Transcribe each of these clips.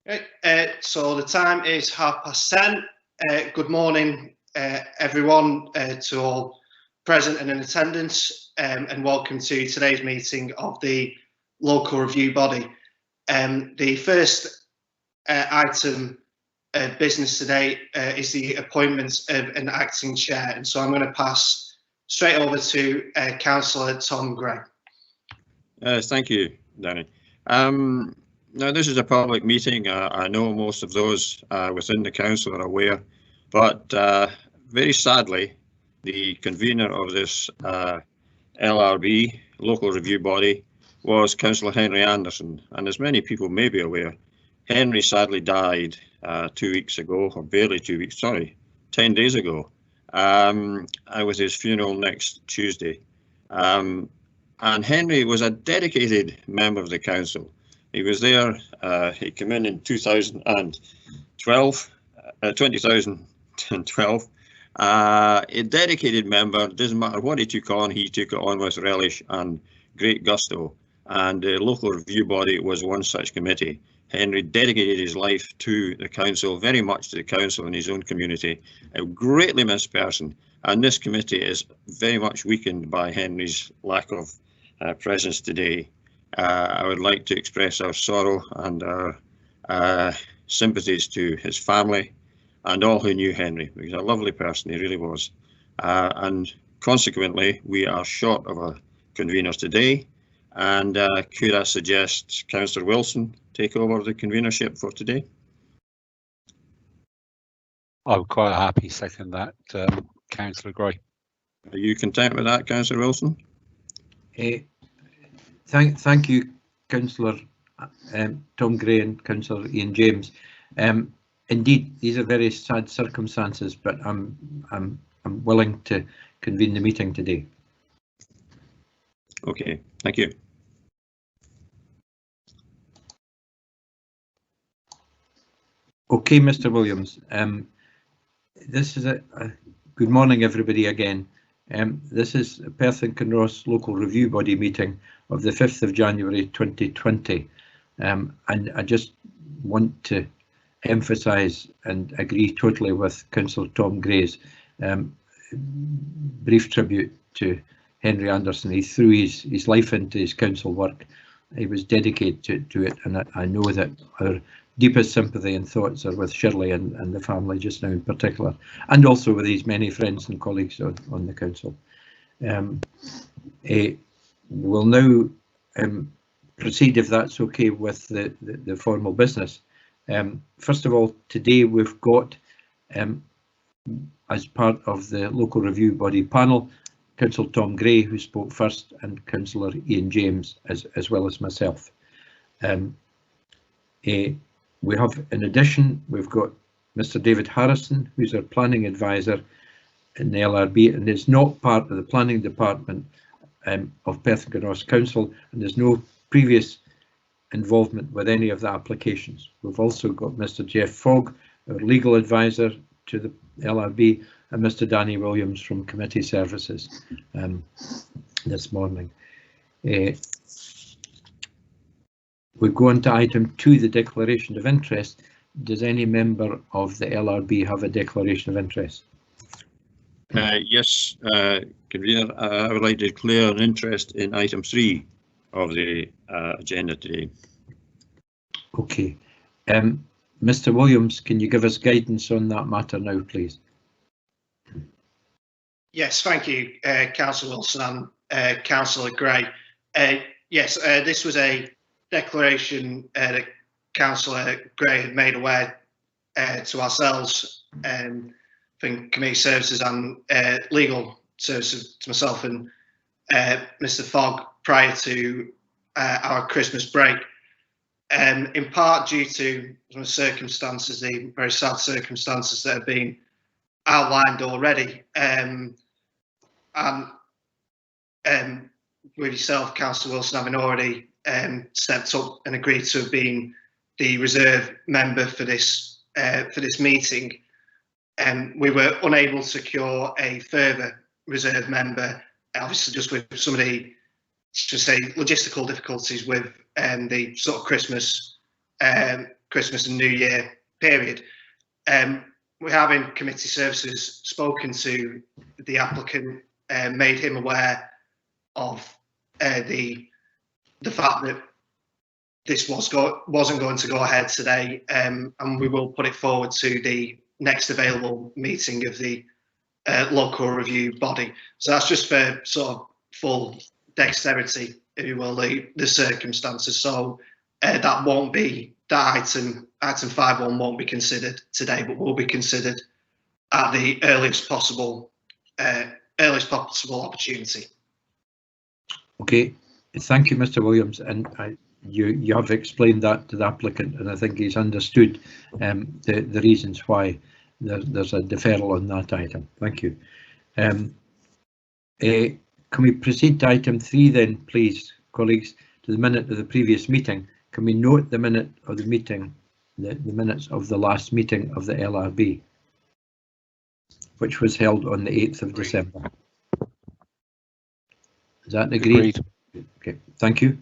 Okay, so the time is 10:30. Good morning, everyone, to all present and in attendance, and welcome to today's meeting of the local review body. The first item of business today is the appointment of an acting chair, and so I'm going to pass straight over to Councillor Tom Gray. Thank you, Danny. Now, this is a public meeting. I know most of those within the council are aware, but very sadly, the convener of this LRB, local review body, was Councillor Henry Anderson. And as many people may be aware, Henry sadly died 2 weeks ago, or barely 2 weeks, sorry, 10 days ago, with his funeral next Tuesday. And Henry was a dedicated member of the council. He was there, he came in 2012, a dedicated member. Doesn't matter what he took it on with relish and great gusto. And the local review body was one such committee. Henry dedicated his life to the council, very much to the council and his own community. A greatly missed person. And this committee is very much weakened by Henry's lack of presence today. I would like to express our sorrow and our sympathies to his family and all who knew Henry. He was a lovely person, he really was. And consequently, we are short of a convener today. And could I suggest Councillor Wilson take over the convenership for today? I would quite happy second that, Councillor Gray. Are you content with that, Councillor Wilson? Thank you, Councillor Tom Gray and Councillor Ian James. Indeed, these are very sad circumstances, but I'm willing to convene the meeting today. Okay, thank you. Okay, Mr. Williams. This is good morning, everybody, again. This is a Perth and Kinross local review body meeting of the 5th of January 2020. And I just want to emphasise and agree totally with Councillor Tom Gray's brief tribute to Henry Anderson. He threw his life into his council work. He was dedicated to it, and I know that our deepest sympathy and thoughts are with Shirley and the family just now in particular, and also with his many friends and colleagues on the council. We'll now proceed, if that's okay, with the formal business. First of all, today we've got, as part of the local review body panel, Councillor Tom Gray, who spoke first, and Councillor Ian James, as well as myself. We have, in addition, we've got Mr. David Harrison, who's our planning advisor in the LRB, and is not part of the planning department of Perth and Kinross Council, and there's no previous involvement with any of the applications. We've also got Mr. Jeff Fogg, our legal advisor to the LRB, and Mr. Danny Williams from Committee Services this morning. We go on to item 2, the declaration of interest. Does any member of the LRB have a declaration of interest? Yes, Convener, I would like to declare an interest in item 3 of the agenda today. Okay. Mr. Williams, can you give us guidance on that matter now, please? Yes, thank you, Councillor Wilson and Councillor Gray. Yes, this was a declaration that Councillor Gray had made aware to ourselves, from Committee Services and Legal Services, to myself and Mr. Fogg, prior to our Christmas break. In part due to some circumstances, the very sad circumstances that have been outlined already, and with yourself, Councillor Wilson, having already stepped up and agreed to have been the reserve member for this meeting, we were unable to secure a further reserve member, obviously just with some of the, logistical difficulties with the sort of Christmas Christmas and New Year period. We have in committee services spoken to the applicant, made him aware of the fact that this wasn't going to go ahead today, and we will put it forward to the next available meeting of the local review body. So that's just for sort of full dexterity, if you will, the circumstances. So that won't be, that item 5.1 won't be considered today, but will be considered at the earliest possible opportunity. Okay, thank you, Mr. Williams, and you have explained that to the applicant, and I think he's understood the reasons why there's a deferral on that item. Thank you. Can we proceed to item 3 then, please, colleagues, to the minute of the previous meeting? Can we note the minute of the meeting, the minutes of the last meeting of the LRB, which was held on the 8th of December? Is that agreed? Okay, thank you.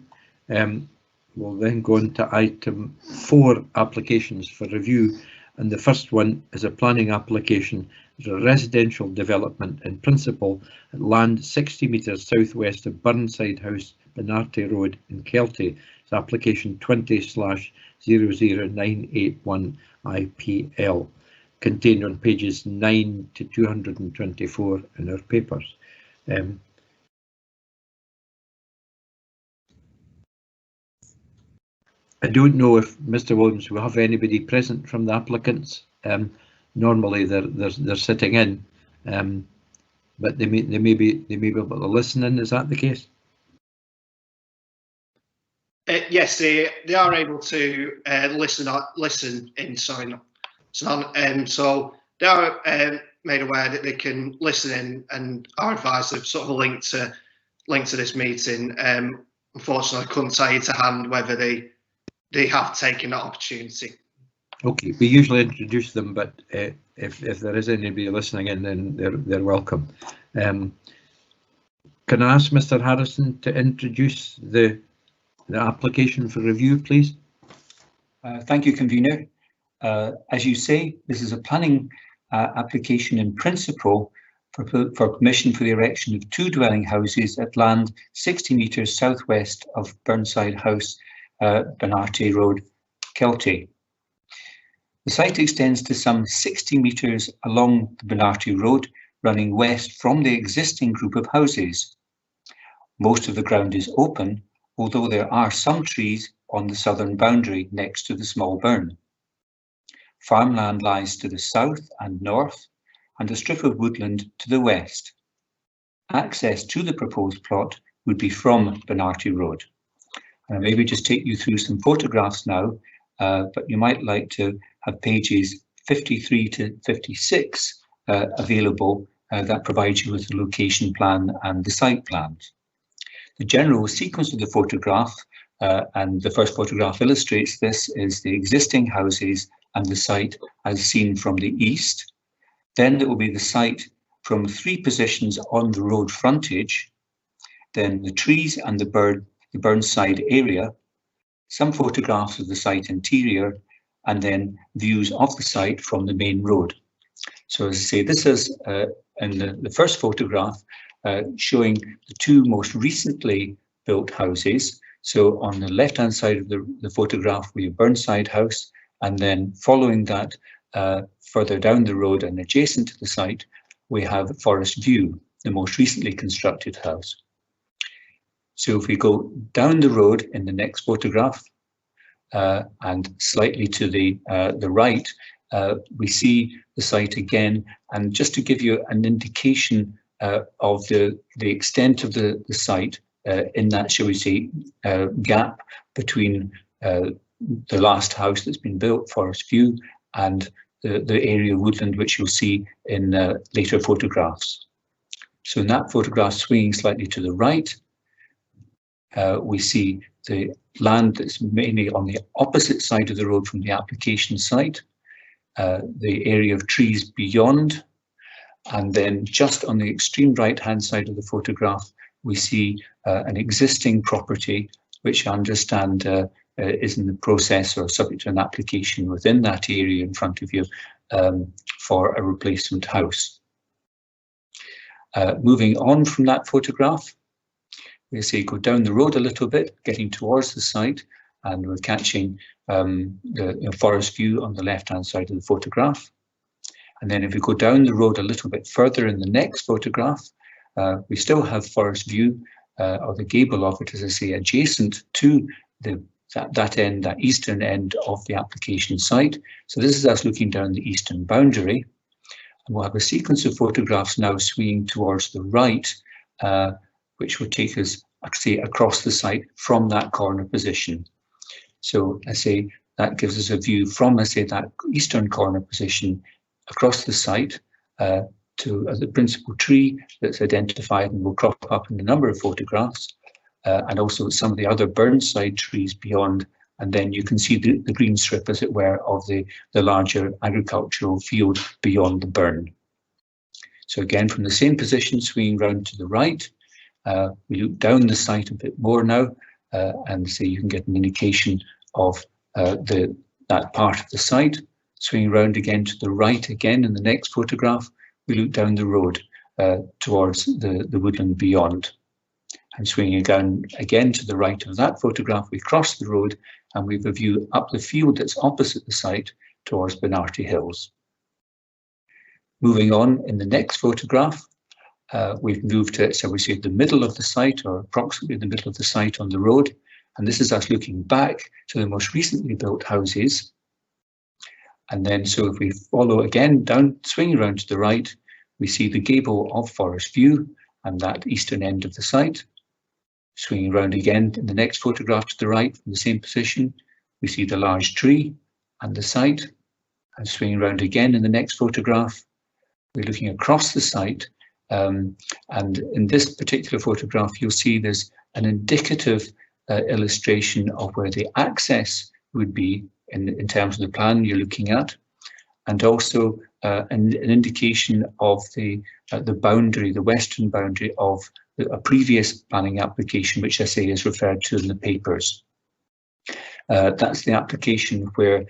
We'll then go on to item 4, applications for review, and the first one is a planning application. It's a residential development in principle at land 60 metres southwest of Burnside House, Benarty Road in Kelty. It's application 20/00981 IPL, contained on pages 9 to 224 in our papers. I don't know if Mr. Williams will have anybody present from the applicants. Normally they're sitting in, but they may be able to listen in. Is that the case? Yes, they are able to listen in. Sorry, so they are made aware that they can listen in, and are advised of sort of a link to this meeting. Unfortunately, I couldn't tell you to hand whether they have taken that opportunity. Okay, we usually introduce them, but if there is anybody listening in, then they're welcome. Can I ask Mr. Harrison to introduce the application for review, please? Thank you, convener. As you say, this is a planning application in principle for permission for the erection of 2 dwelling houses at land 60 metres southwest of Burnside House, Benarty Road, Kelty. The site extends to some 60 metres along the Benarty Road, running west from the existing group of houses. Most of the ground is open, although there are some trees on the southern boundary next to the small burn. Farmland lies to the south and north, and a strip of woodland to the west. Access to the proposed plot would be from Benarty Road. I'll maybe just take you through some photographs now, but you might like to have pages 53 to 56 available that provides you with the location plan and the site plans. The general sequence of the photograph, and the first photograph illustrates this, is the existing houses and the site as seen from the east. Then there will be the site from 3 positions on the road frontage, then the trees and the Burnside area, some photographs of the site interior, and then views of the site from the main road. So as I say, this is in the first photograph showing the 2 most recently built houses. So on the left-hand side of the photograph, we have Burnside House, and then following that, further down the road and adjacent to the site, we have Forest View, the most recently constructed house. So if we go down the road in the next photograph, and slightly to the right, we see the site again. And just to give you an indication of the extent of the site in that, shall we say, gap between the last house that's been built, Forest View, and the area of woodland, which you'll see in later photographs. So in that photograph, swinging slightly to the right, we see the land that's mainly on the opposite side of the road from the application site, the area of trees beyond, and then just on the extreme right-hand side of the photograph, we see an existing property, which I understand is in the process or subject to an application within that area in front of you for a replacement house. Moving on from that photograph, we say go down the road a little bit, getting towards the site, and we're catching the forest view on the left-hand side of the photograph. And then if we go down the road a little bit further in the next photograph, we still have forest view, or the gable of it, as I say, adjacent to that eastern end of the application site. So this is us looking down the eastern boundary. And we'll have a sequence of photographs now swinging towards the right, which will take us, say, across the site from that corner position. So I say that gives us a view from, I say, that eastern corner position across the site to the principal tree that's identified and will crop up in a number of photographs, and also some of the other burnside trees beyond. And then you can see the green strip, as it were, of the larger agricultural field beyond the burn. So again, from the same position, swinging round to the right, we look down the site a bit more now, and so you can get an indication of that part of the site. Swinging round again to the right again in the next photograph, we look down the road towards the woodland beyond. And swinging down again to the right of that photograph, we cross the road and we have a view up the field that's opposite the site towards Benarty Hills. Moving on, in the next photograph, we've moved to, so we say, the middle of the site, or approximately the middle of the site on the road. And this is us looking back to the most recently built houses. And then, so if we follow again down, swinging around to the right, we see the gable of Forest View and that eastern end of the site. Swinging around again in the next photograph to the right from the same position, we see the large tree and the site. And swinging around again in the next photograph, we're looking across the site. And in this particular photograph, you'll see there's an indicative illustration of where the access would be in terms of the plan you're looking at, and also an indication of the boundary, the western boundary of a previous planning application, which I say is referred to in the papers. That's the application where,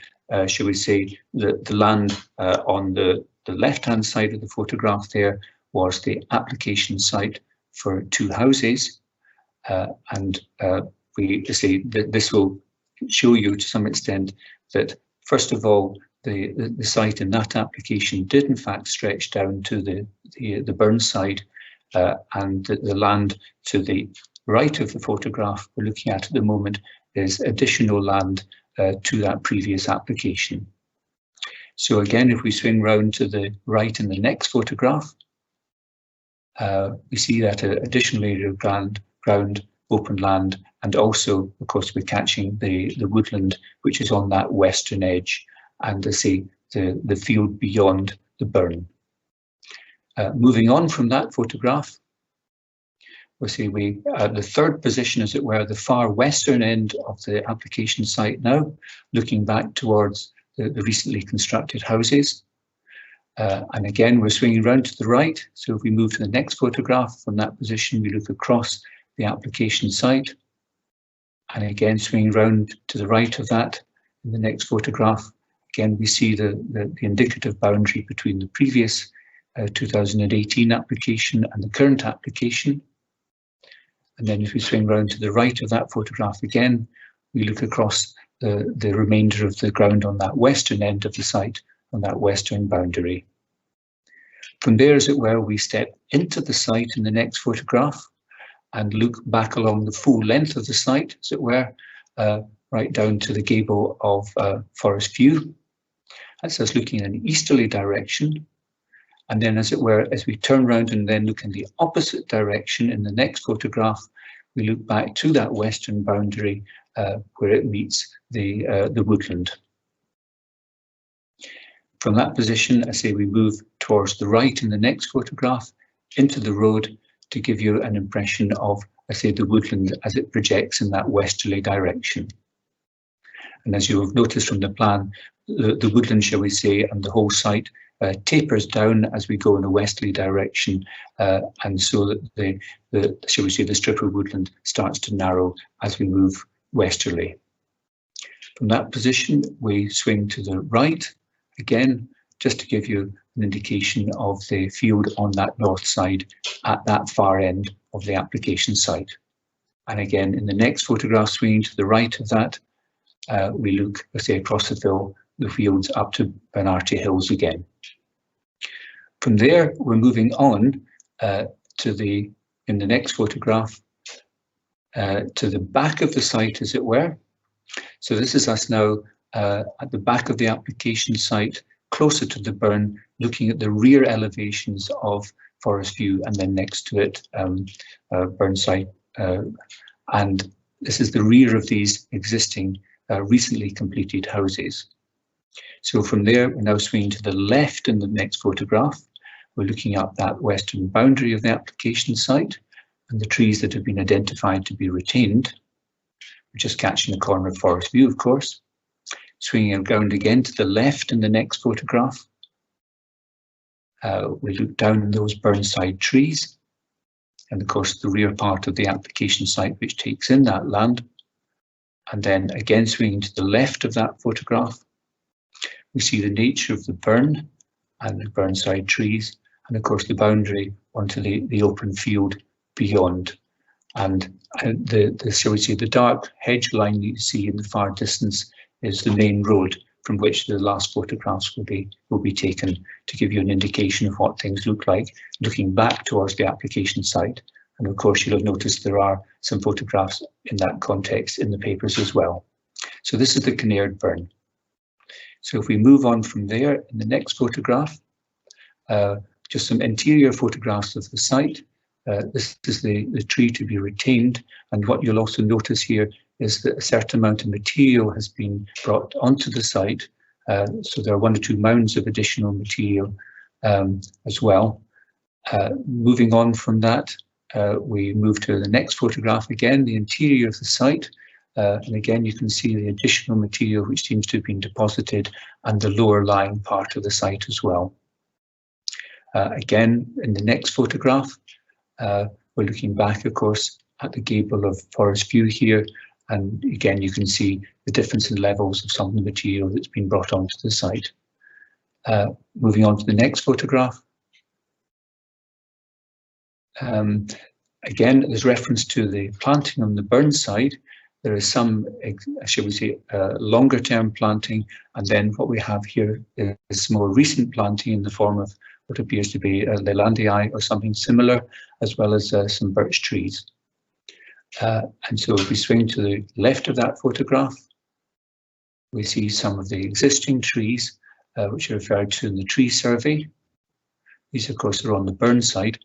shall we say, the land on the left-hand side of the photograph there was the application site for 2 houses, and we say that this will show you to some extent that, first of all, the site in that application did in fact stretch down to the burn side, and the land to the right of the photograph we're looking at the moment is additional land to that previous application. So again, if we swing round to the right in the next photograph, we see that additional area of ground, open land, and also, of course, we're catching the woodland, which is on that western edge, and the field beyond the burn. Moving on from that photograph, we'll see the third position, as it were, the far western end of the application site now, looking back towards the recently constructed houses. And again, we're swinging around to the right. So if we move to the next photograph from that position, we look across the application site. And again, swinging around to the right of that in the next photograph, again, we see the indicative boundary between the previous 2018 application and the current application. And then if we swing around to the right of that photograph again, we look across the remainder of the ground on that western end of the site, on that western boundary. From there, as it were, we step into the site in the next photograph and look back along the full length of the site, as it were, right down to the gable of Forest View. That's us looking in an easterly direction. And then, as it were, as we turn around and then look in the opposite direction in the next photograph, we look back to that western boundary where it meets the woodland. From that position, I say we move towards the right in the next photograph into the road to give you an impression of, I say, the woodland as it projects in that westerly direction. And as you have noticed from the plan, the woodland, shall we say, and the whole site tapers down as we go in a westerly direction, and so that shall we say, the strip of woodland starts to narrow as we move westerly. From that position, we swing to the right, again, just to give you an indication of the field on that north side at that far end of the application site. And again, in the next photograph, swinging to the right of that, we look, let's say, across the fields up to Bernarty Hills again. From there, we're moving on in the next photograph, to the back of the site, as it were. So this is us now at the back of the application site, closer to the burn, looking at the rear elevations of Forest View, and then next to it, burn site. And this is the rear of these existing recently completed houses. So from there, we're now swinging to the left in the next photograph. We're looking at that western boundary of the application site and the trees that have been identified to be retained. We're just catching the corner of Forest View, of course. Swinging around again to the left in the next photograph. We look down on those burnside trees, and of course the rear part of the application site which takes in that land. And then again swinging to the left of that photograph, we see the nature of the burn and the burnside trees, and of course the boundary onto the open field beyond. And shall we say, the dark hedge line that you see in the far distance is the main road from which the last photographs will be taken, to give you an indication of what things look like looking back towards the application site. And of course, you'll have noticed there are some photographs in that context in the papers as well. So this is the Kinnaird Burn. So if we move on from there, in the next photograph, just some interior photographs of the site. This is the tree to be retained, and what you'll also notice here is that a certain amount of material has been brought onto the site. So there are 1 or 2 mounds of additional material as well. Moving on from that, we move to the next photograph again, the interior of the site. And again, you can see the additional material which seems to have been deposited and the lower lying part of the site as well. Again, in the next photograph, we're looking back, of course, at the gable of Forest View here. And again, you can see the difference in levels of some of the material that's been brought onto the site. Moving on to the next photograph. Again, there's reference to the planting on the burn side. There is some, shall we say, longer term planting, and then what we have here is more recent planting in the form of what appears to be a Leylandii or something similar, as well as some birch trees. And so if we swing to the left of that photograph, we see some of the existing trees, which are referred to in the tree survey. These, of course, are on the burn side.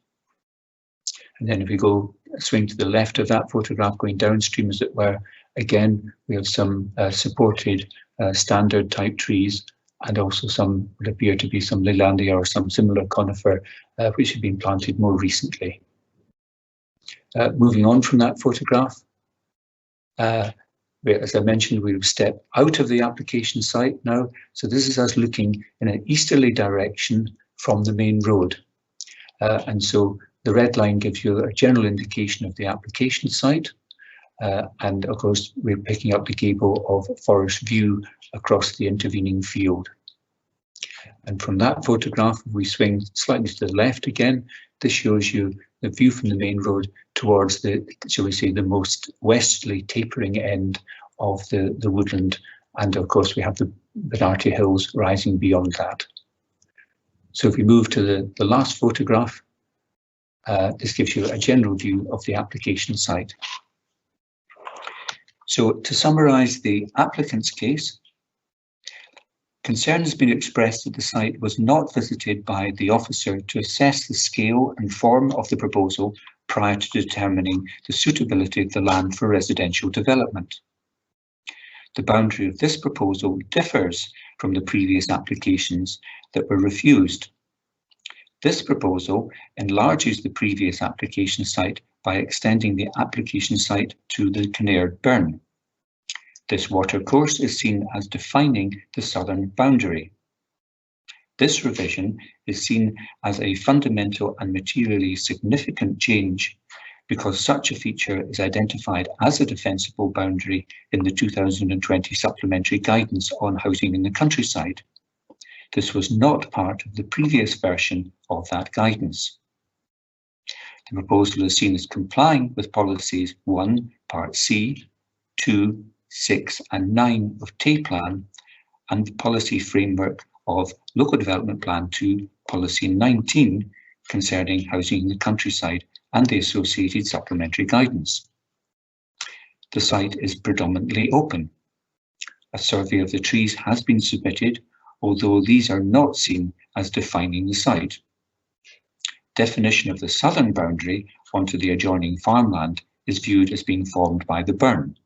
And then if we go swing to the left of that photograph, going downstream, as it were, again, we have some supported standard type trees, and also some would appear to be some Leylandia or some similar conifer, which have been planted more recently. Moving on from that photograph, as I mentioned, we've stepped out of the application site now. So this is us looking in an easterly direction from the main road. And so the red line gives you a general indication of the application site. And of course, we're picking up the gable of Forest View across the intervening field. And from that photograph, we swing slightly to the left again. This shows you the view from the main road towards the, shall we say, the most westerly tapering end of the woodland. And of course, we have the Bernarty Hills rising beyond that. So if we move to the last photograph, this gives you a general view of the application site. So to summarise the applicant's case, concern has been expressed that the site was not visited by the officer to assess the scale and form of the proposal prior to determining the suitability of the land for residential development. The boundary of this proposal differs from the previous applications that were refused. This proposal enlarges the previous application site by extending the application site to the Kinnaird Burn. This watercourse is seen as defining the southern boundary. This revision is seen as a fundamental and materially significant change because such a feature is identified as a defensible boundary in the 2020 Supplementary Guidance on Housing in the Countryside. This was not part of the previous version of that guidance. The proposal is seen as complying with policies 1, Part C, 2, 6 and 9 of TAY Plan and the policy framework of Local Development Plan 2, Policy 19 concerning housing in the countryside and the associated supplementary guidance. The site is predominantly open. A survey of the trees has been submitted, although these are not seen as defining the site. Definition of the southern boundary onto the adjoining farmland is viewed as being formed by the burn.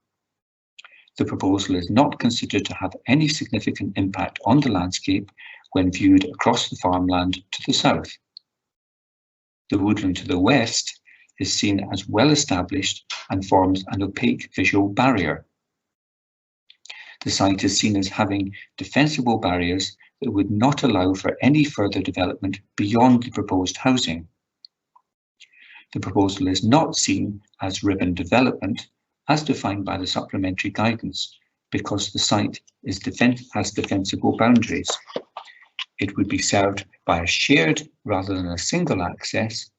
The proposal is not considered to have any significant impact on the landscape when viewed across the farmland to the south. The woodland to the west is seen as well established and forms an opaque visual barrier. The site is seen as having defensible barriers that would not allow for any further development beyond the proposed housing. The proposal is not seen as ribbon development as defined by the supplementary guidance because the site has defensible boundaries. It would be served by a shared rather than a single access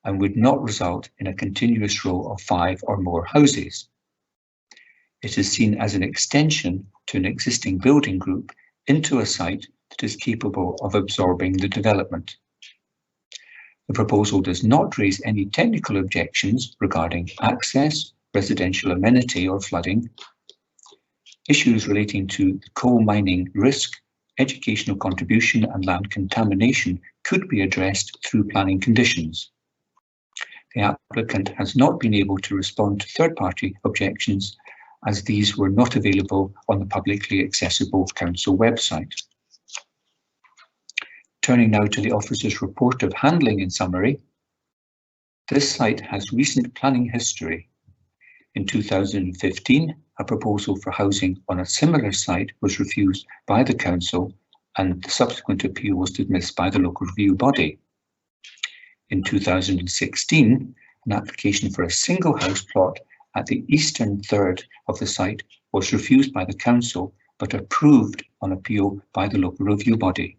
and would not result in a continuous row of 5 or more houses. It is seen as an extension to an existing building group into a site that is capable of absorbing the development. The proposal does not raise any technical objections regarding access, residential amenity or flooding. Issues relating to the coal mining risk, educational contribution and land contamination could be addressed through planning conditions. The applicant has not been able to respond to third-party objections as these were not available on the publicly accessible council website. Turning now to the officer's report of handling in summary, this site has recent planning history. In 2015, a proposal for housing on a similar site was refused by the council and the subsequent appeal was dismissed by the local review body. In 2016, an application for a single house plot at the eastern third of the site was refused by the council but approved on appeal by the local review body.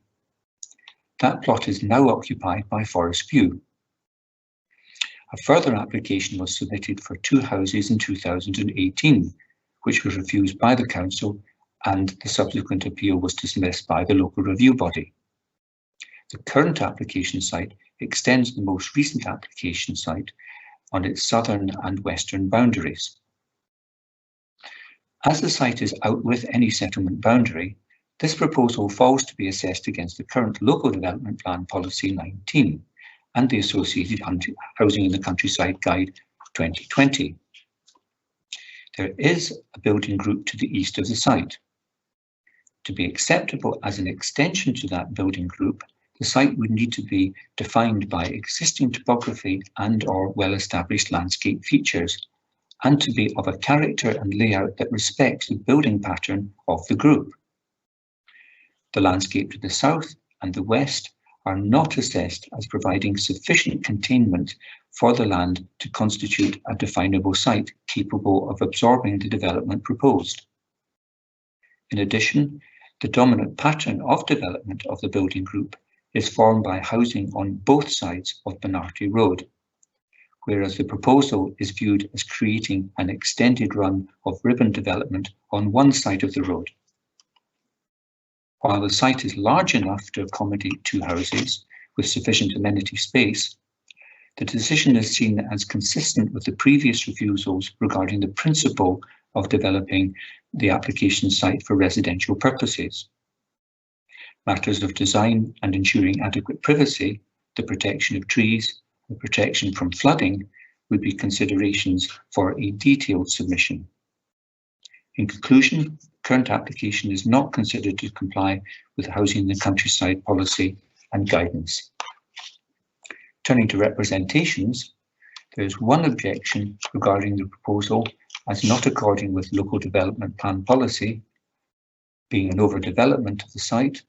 That plot is now occupied by Forest View. A further application was submitted for 2 houses in 2018, which was refused by the council and the subsequent appeal was dismissed by the local review body. The current application site extends the most recent application site on its southern and western boundaries. As the site is out with any settlement boundary, this proposal falls to be assessed against the current Local Development Plan Policy 19 and the associated Housing in the Countryside Guide 2020. There is a building group to the east of the site. To be acceptable as an extension to that building group, the site would need to be defined by existing topography and/or well-established landscape features, and to be of a character and layout that respects the building pattern of the group. The landscape to the south and the west are not assessed as providing sufficient containment for the land to constitute a definable site capable of absorbing the development proposed. In addition, the dominant pattern of development of the building group is formed by housing on both sides of Benarty Road, whereas the proposal is viewed as creating an extended run of ribbon development on one side of the road. While the site is large enough to accommodate 2 houses with sufficient amenity space, the decision is seen as consistent with the previous refusals regarding the principle of developing the application site for residential purposes. Matters of design and ensuring adequate privacy, the protection of trees, the protection from flooding would be considerations for a detailed submission. In conclusion, the current application is not considered to comply with Housing in the Countryside policy and guidance. Turning to representations, there is one objection regarding the proposal as not according with Local Development Plan policy, being an overdevelopment of the site,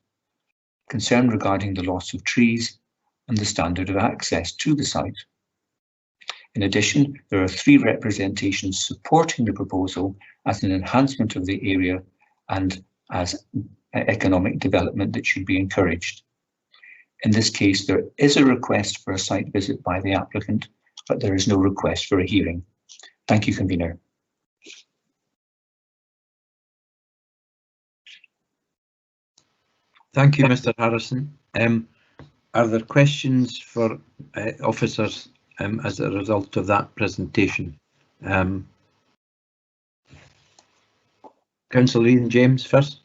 concern regarding the loss of trees, and the standard of access to the site. In addition, there are 3 representations supporting the proposal as an enhancement of the area and as economic development that should be encouraged. In this case, there is a request for a site visit by the applicant, but there is no request for a hearing. Thank you, Convener. Thank you, Mr. Harrison. Are there questions for officers as a result of that presentation? Councillor Ian James first.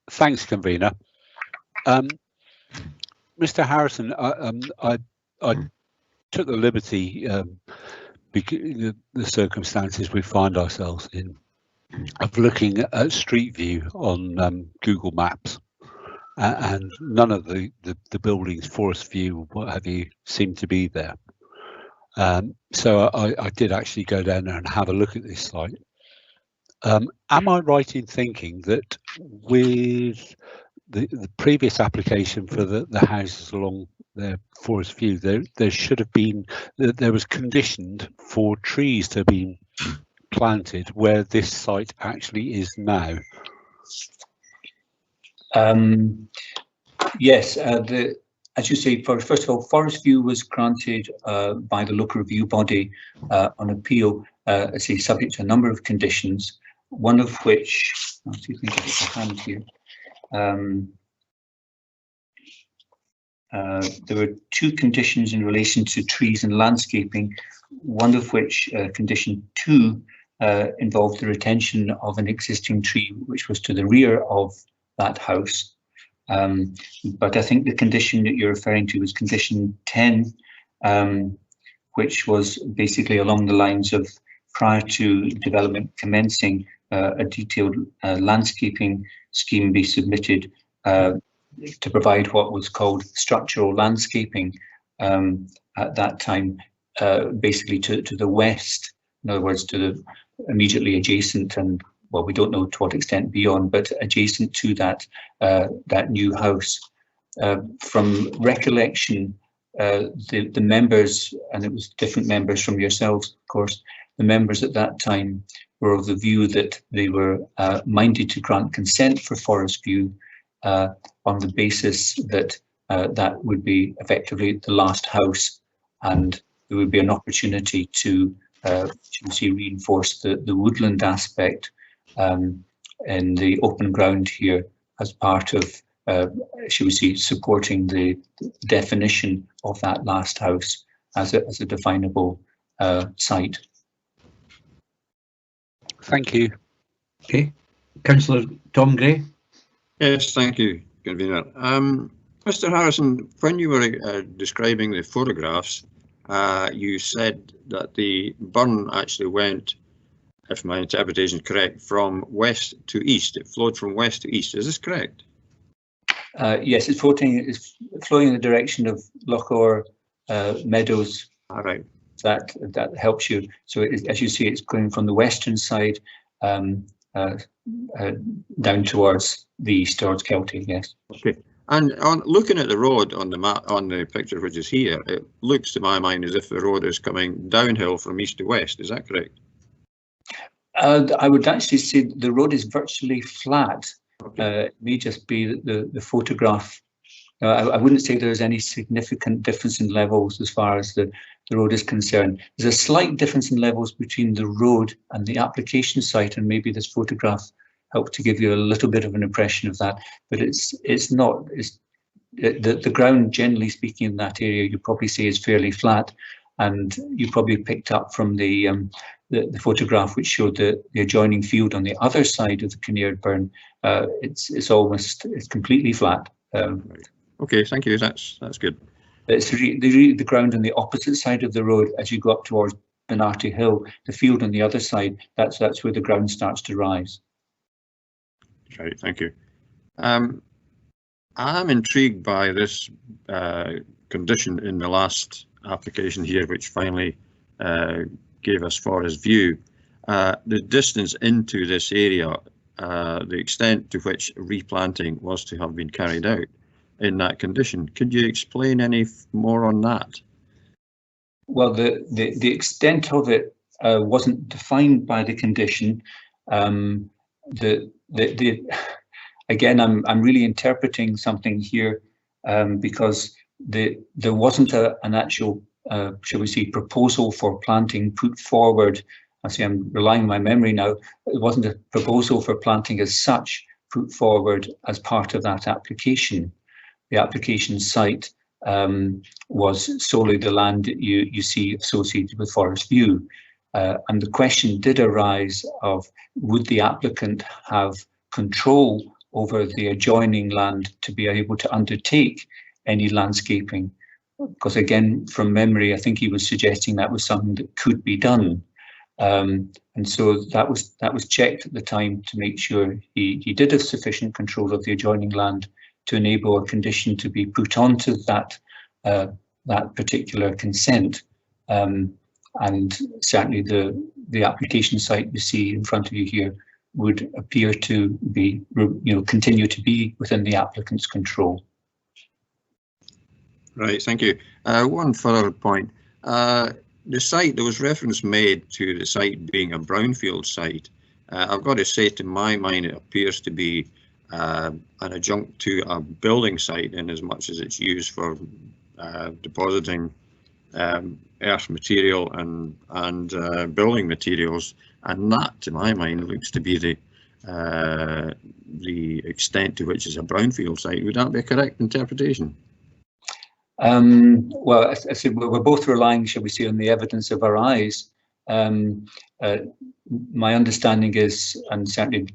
Thanks, Convener. Mr. Harrison, I took the liberty, because the circumstances we find ourselves in, of looking at Street View on Google Maps, and none of the buildings, Forest View, what have you, seem to be there. So I did actually go down there and have a look at this site. Am I right in thinking that with the previous application for the houses along the Forest View, there should have been, there was conditioned for trees to be planted where this site actually is now? Yes, as you say, first of all, Forest View was granted by the local review body on appeal, as a subject to a number of conditions, one of which, I'll see if we can get it to hand here. There were 2 conditions in relation to trees and landscaping, one of which, condition 2, involved the retention of an existing tree which was to the rear of that house. But I think the condition that you're referring to was condition 10, which was basically along the lines of, prior to development commencing, a detailed landscaping scheme be submitted to provide what was called structural landscaping at that time, basically to the west, in other words, to the immediately adjacent, and well, we don't know to what extent beyond, but adjacent to that that new house. From recollection, the members, and it was different members from yourselves, of course, the members at that time were of the view that they were minded to grant consent for Forest View on the basis that that would be effectively the last house, and there would be an opportunity to reinforce the woodland aspect in the open ground here as part of, should we say, supporting the definition of that last house as a definable site. Thank you. Okay, Councillor Tom Gray. Yes, thank you, Convener. Mr. Harrison, when you were describing the photographs, you said that the burn actually went, if my interpretation is correct, from west to east. It flowed from west to east. Is this correct? Yes, it's flowing in the direction of Lochore Meadows. All right. That helps you. So as you see, it's going from the western side down towards the east, towards Kelty. Yes. Okay. And on looking at the road on the map, on the picture which is here, it looks to my mind as if the road is coming downhill from east to west. Is that correct? I would actually say the road is virtually flat. Okay. It may just be the photograph. I wouldn't say there's any significant difference in levels as far as the road is concerned. There's a slight difference in levels between the road and the application site, and maybe this photograph helped to give you a little bit of an impression of that. But it's not. The ground, generally speaking, in that area, you probably say is fairly flat, and you probably picked up from the photograph which showed the adjoining field on the other side of the Kinnaird Burn. It's completely flat. Right. Okay, thank you. That's good. It's the ground on the opposite side of the road as you go up towards Benarty Hill. The field on the other side, that's where the ground starts to rise. Right, thank you. I'm intrigued by this condition in the last application here, which finally gave us Forest View. The distance into this area, the extent to which replanting was to have been carried out. in that condition. Could you explain any more on that? Well, the extent of it wasn't defined by the condition. Again, I'm really interpreting something here because there wasn't an actual, shall we say, proposal for planting put forward. I see I'm relying on my memory now. It wasn't a proposal for planting as such put forward as part of that application. The application site was solely the land that you see associated with Forest View. And the question did arise of, would the applicant have control over the adjoining land to be able to undertake any landscaping? Because again, from memory, I think he was suggesting that was something that could be done. And so that was checked at the time to make sure he did have sufficient control of the adjoining land to enable a condition to be put onto that particular consent. And certainly the application site you see in front of you here would appear to be, continue to be within the applicant's control. Right, thank you. One further point. The site, there was reference made to the site being a brownfield site. I've got to say, to my mind, it appears to be an adjunct to a building site in as much as it's used for depositing earth material and building materials, and that, to my mind, looks to be the extent to which it's a brownfield site. Would that be a correct interpretation? Well, I said we're both relying, shall we say, on the evidence of our eyes. My understanding is, and certainly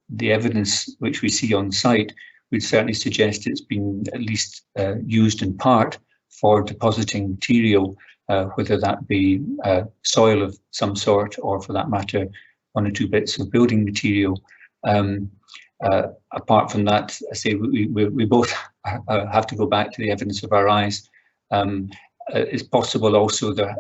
the evidence which we see on site would certainly suggest it's been at least used in part for depositing material, whether that be soil of some sort, or for that matter, one or two bits of building material. Apart from that, I say we both have to go back to the evidence of our eyes. It's possible also there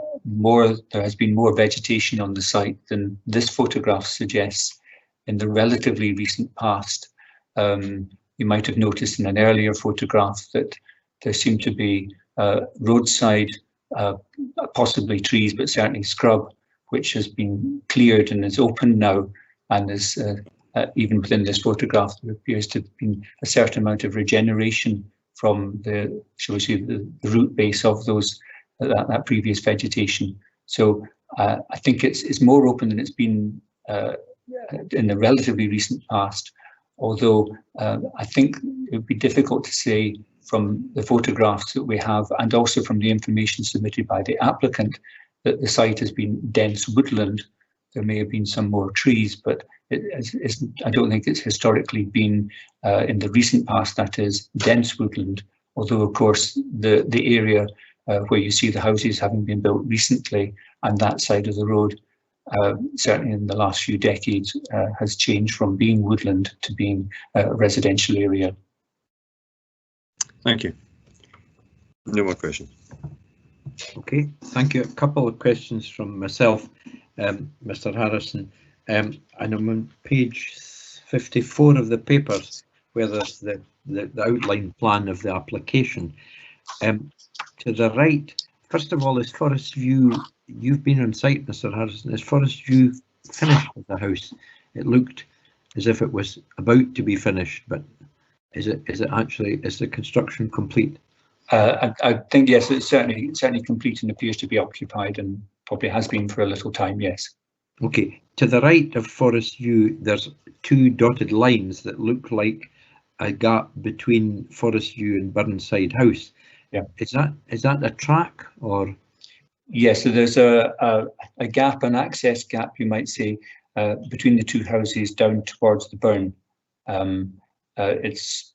has been more vegetation on the site than this photograph suggests in the relatively recent past. You might have noticed in an earlier photograph that there seemed to be roadside, possibly trees, but certainly scrub, which has been cleared and is open now, and is even within this photograph, there appears to have been a certain amount of regeneration from the, shall we say, the root base of that previous vegetation. So I think it's more open than it's been in the relatively recent past. Although I think it would be difficult to say from the photographs that we have, and also from the information submitted by the applicant, that the site has been dense woodland. There may have been some more trees, but I don't think it's historically been, in the recent past, that is, dense woodland. Although, of course, the area where you see the houses having been built recently, and that side of the road, certainly in the last few decades, has changed from being woodland to being a residential area. Thank you. No more questions. Okay, thank you. A couple of questions from myself, Mr. Harrison. And I'm on page 54 of the papers, where there's the outline plan of the application. To the right, first of all, is Forest View, you've been on site, Mr. Harrison, is Forest View finished with the house? It looked as if it was about to be finished, but is the construction complete? I think, yes, it's certainly complete and appears to be occupied, and probably has been for a little time, yes. Okay, to the right of Forest View, there's two dotted lines that look like a gap between Forest View and Burnside House. Yeah. Is that a track, or? Yes, so there's a gap, an access gap, you might say, between the two houses down towards the burn. It's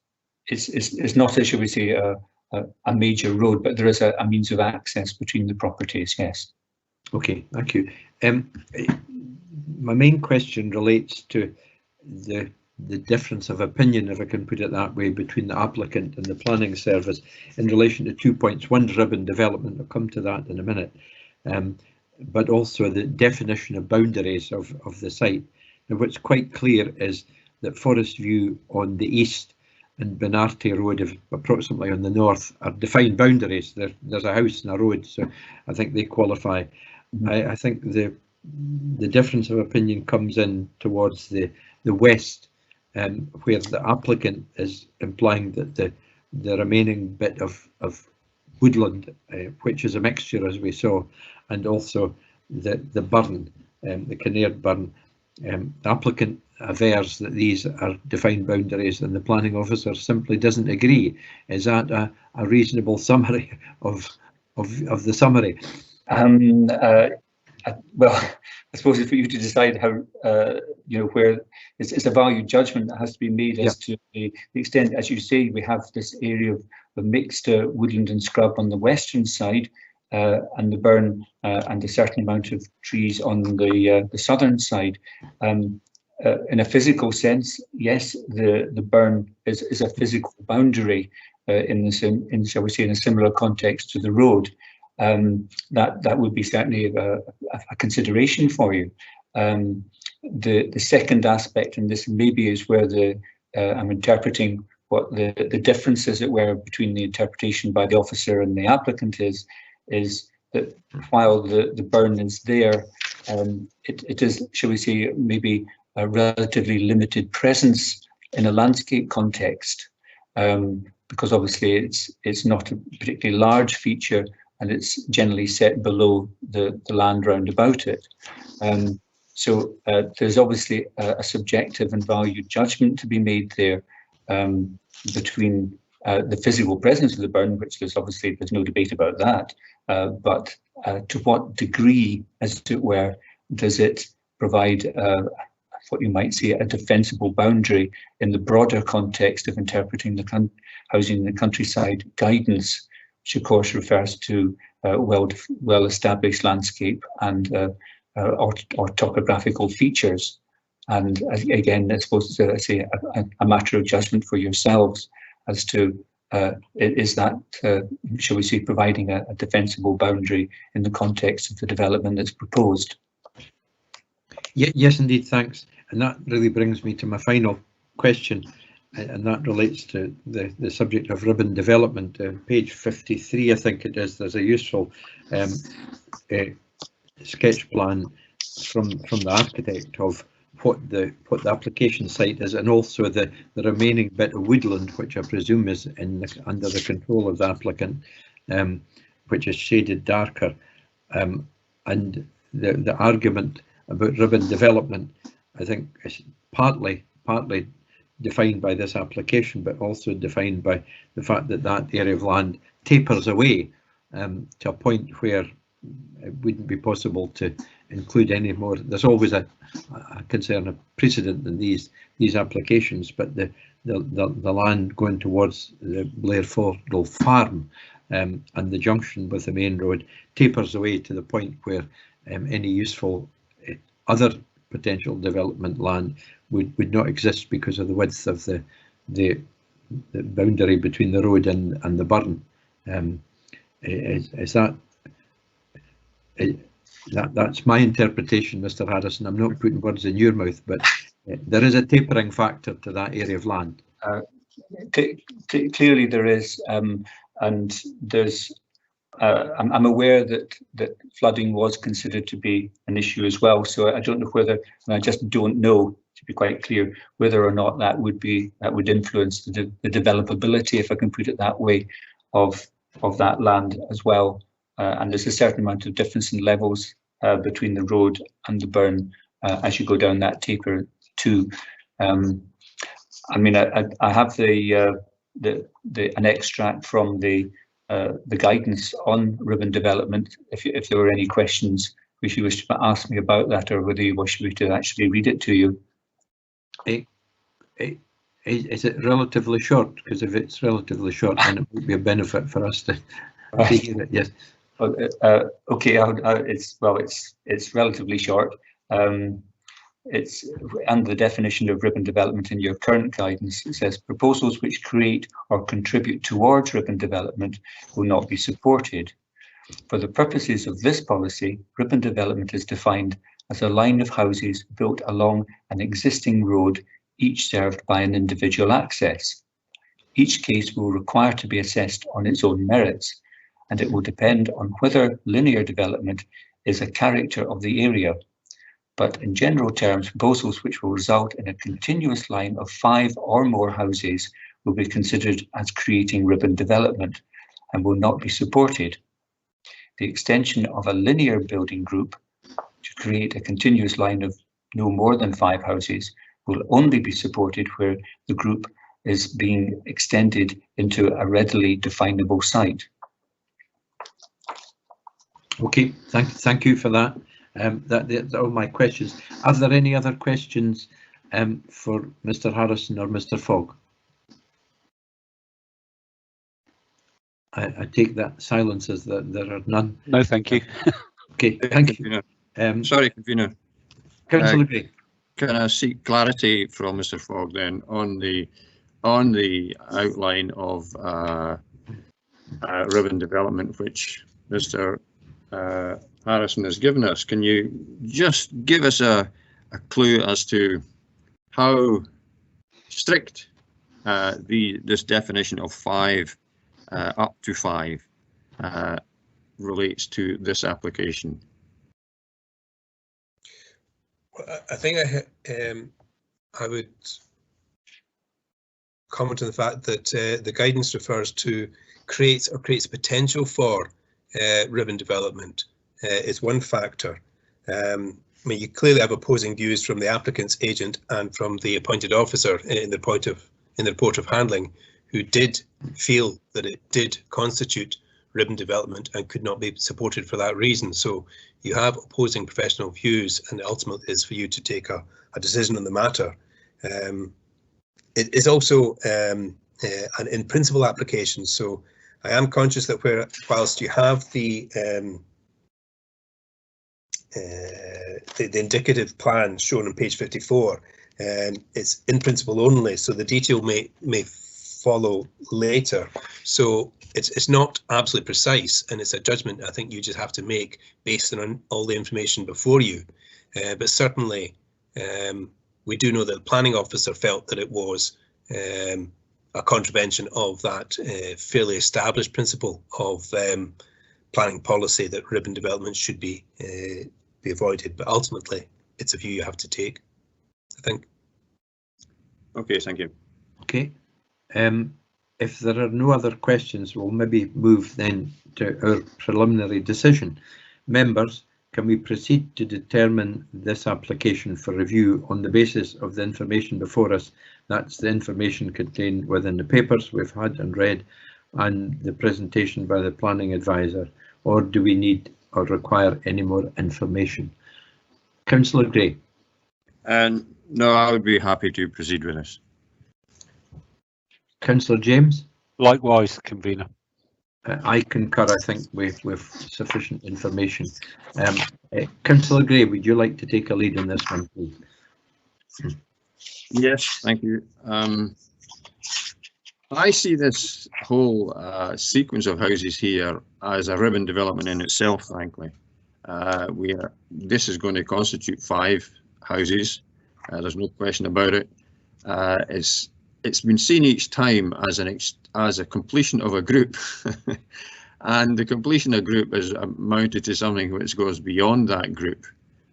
not, shall we say, a major road, but there is a means of access between the properties, yes. Okay, thank you. My main question relates to the difference of opinion, if I can put it that way, between the applicant and the planning service in relation to 2 points. One's ribbon development, I'll come to that in a minute, but also the definition of boundaries of the site. Now, what's quite clear is that Forest View on the east and Benarty Road, approximately on the north, are defined boundaries. There's a house and a road, so I think they qualify. I think the difference of opinion comes in towards the west, where the applicant is implying that the remaining bit of woodland, which is a mixture, as we saw, and also the burn, the Kinnaird burn, the applicant avers that these are defined boundaries and the planning officer simply doesn't agree. Is that a reasonable summary of the summary? Well, I suppose it's for you to decide how, where it's a value judgment that has to be made as to the extent. As you say, we have this area of mixed woodland and scrub on the western side, and the burn and a certain amount of trees on the southern side. In a physical sense, yes, the burn is a physical boundary shall we say, in a similar context to the road. That would be certainly a consideration for you. The second aspect, and this maybe is where I'm interpreting what the difference, as it were, between the interpretation by the officer and the applicant is that while the burn is there, it is, shall we say, maybe a relatively limited presence in a landscape context, because obviously it's not a particularly large feature, and it's generally set below the land round about it. So there's obviously a subjective and valued judgment to be made there between the physical presence of the burn, which there's no debate about that, but to what degree, as it were, does it provide what you might say a defensible boundary in the broader context of interpreting the housing in the countryside guidance, which of course refers to well-established landscape and or topographical features. And again, I suppose it's a matter of judgment for yourselves as to is that, shall we say, providing a defensible boundary in the context of the development that's proposed. Yes, indeed, thanks. And that really brings me to my final question, and that relates to the subject of ribbon development. Page 53, I think it is, there's a useful sketch plan from the architect of what the application site is, and also the remaining bit of woodland, which I presume is under the control of the applicant, which is shaded darker. And the argument about ribbon development, I think, is partly defined by this application, but also defined by the fact that that area of land tapers away to a point where it wouldn't be possible to include any more. There's always a concern of precedent in these applications, but the land going towards the Blairfordle farm and the junction with the main road tapers away to the point where any useful other potential development land would not exist because of the width of the boundary between the road and the burn. Is that's my interpretation, Mr. Harrison. I'm not putting words in your mouth, but there is a tapering factor to that area of land. Clearly there is, and there's. I'm aware that flooding was considered to be an issue as well. So I don't know whether, and I just don't know, to be quite clear, whether or not that would influence the developability, if I can put it that way, of that land as well. And there's a certain amount of difference in levels between the road and the burn as you go down that taper too. I mean, I have an extract from the guidance on ribbon development. If there were any questions which you wish to ask me about that, or whether you wish me to actually read it to you. Is it relatively short? Because if it's relatively short, then it would be a benefit for us to hear it. Yes. Okay. It's relatively short. It's and the definition of ribbon development in your current guidance. It says proposals which create or contribute towards ribbon development will not be supported. For the purposes of this policy, ribbon development is defined as a line of houses built along an existing road, each served by an individual access. Each case will require to be assessed on its own merits, and it will depend on whether linear development is a character of the area. But in general terms, proposals which will result in a continuous line of 5 or more houses will be considered as creating ribbon development and will not be supported. The extension of a linear building group to create a continuous line of no more than 5 houses will only be supported where the group is being extended into a readily definable site. Okay, thank you for that. That's all my questions. Are there any other questions for Mr. Harrison or Mr. Fogg? I take that silence as that there are none. No, thank you. Okay, thank you. Sorry, Convener. Councillor Gray. Can I seek clarity from Mr. Fogg then on the outline of ribbon development which Mr. Harrison has given us? Can you just give us a clue as to how strict this definition of 5 up to 5 relates to this application? Well, I think I would comment on the fact that the guidance refers to creates potential for ribbon development is one factor. I mean, you clearly have opposing views from the applicant's agent and from the appointed officer in the report of handling, who did feel that it did constitute ribbon development and could not be supported for that reason. So you have opposing professional views, and ultimately is for you to take a decision on the matter. It is also an in principle application, so I am conscious that whilst you have the indicative plan shown on page 54, it's in principle only, so the detail may follow later. So it's not absolutely precise, and it's a judgment I think you just have to make based on all the information before you. But certainly we do know that the planning officer felt that it was a contravention of that fairly established principle of planning policy that ribbon development should be avoided. But ultimately, it's a view you have to take, I think. Okay, thank you. Okay. If there are no other questions, we'll maybe move then to our preliminary decision. Members, can we proceed to determine this application for review on the basis of the information before us? That's the information contained within the papers we've had and read and the presentation by the planning advisor, or do we need or require any more information? Councillor Gray. No, I would be happy to proceed with this. Councillor James. Likewise, Convener. I concur. I think we've sufficient information. Councillor Gray, would you like to take a lead on this one, please? Yes, thank you. I see this whole sequence of houses here as a ribbon development in itself, frankly. This is going to constitute 5 houses. There's no question about it. It's been seen each time as a completion of a group, and the completion of a group is amounted to something which goes beyond that group.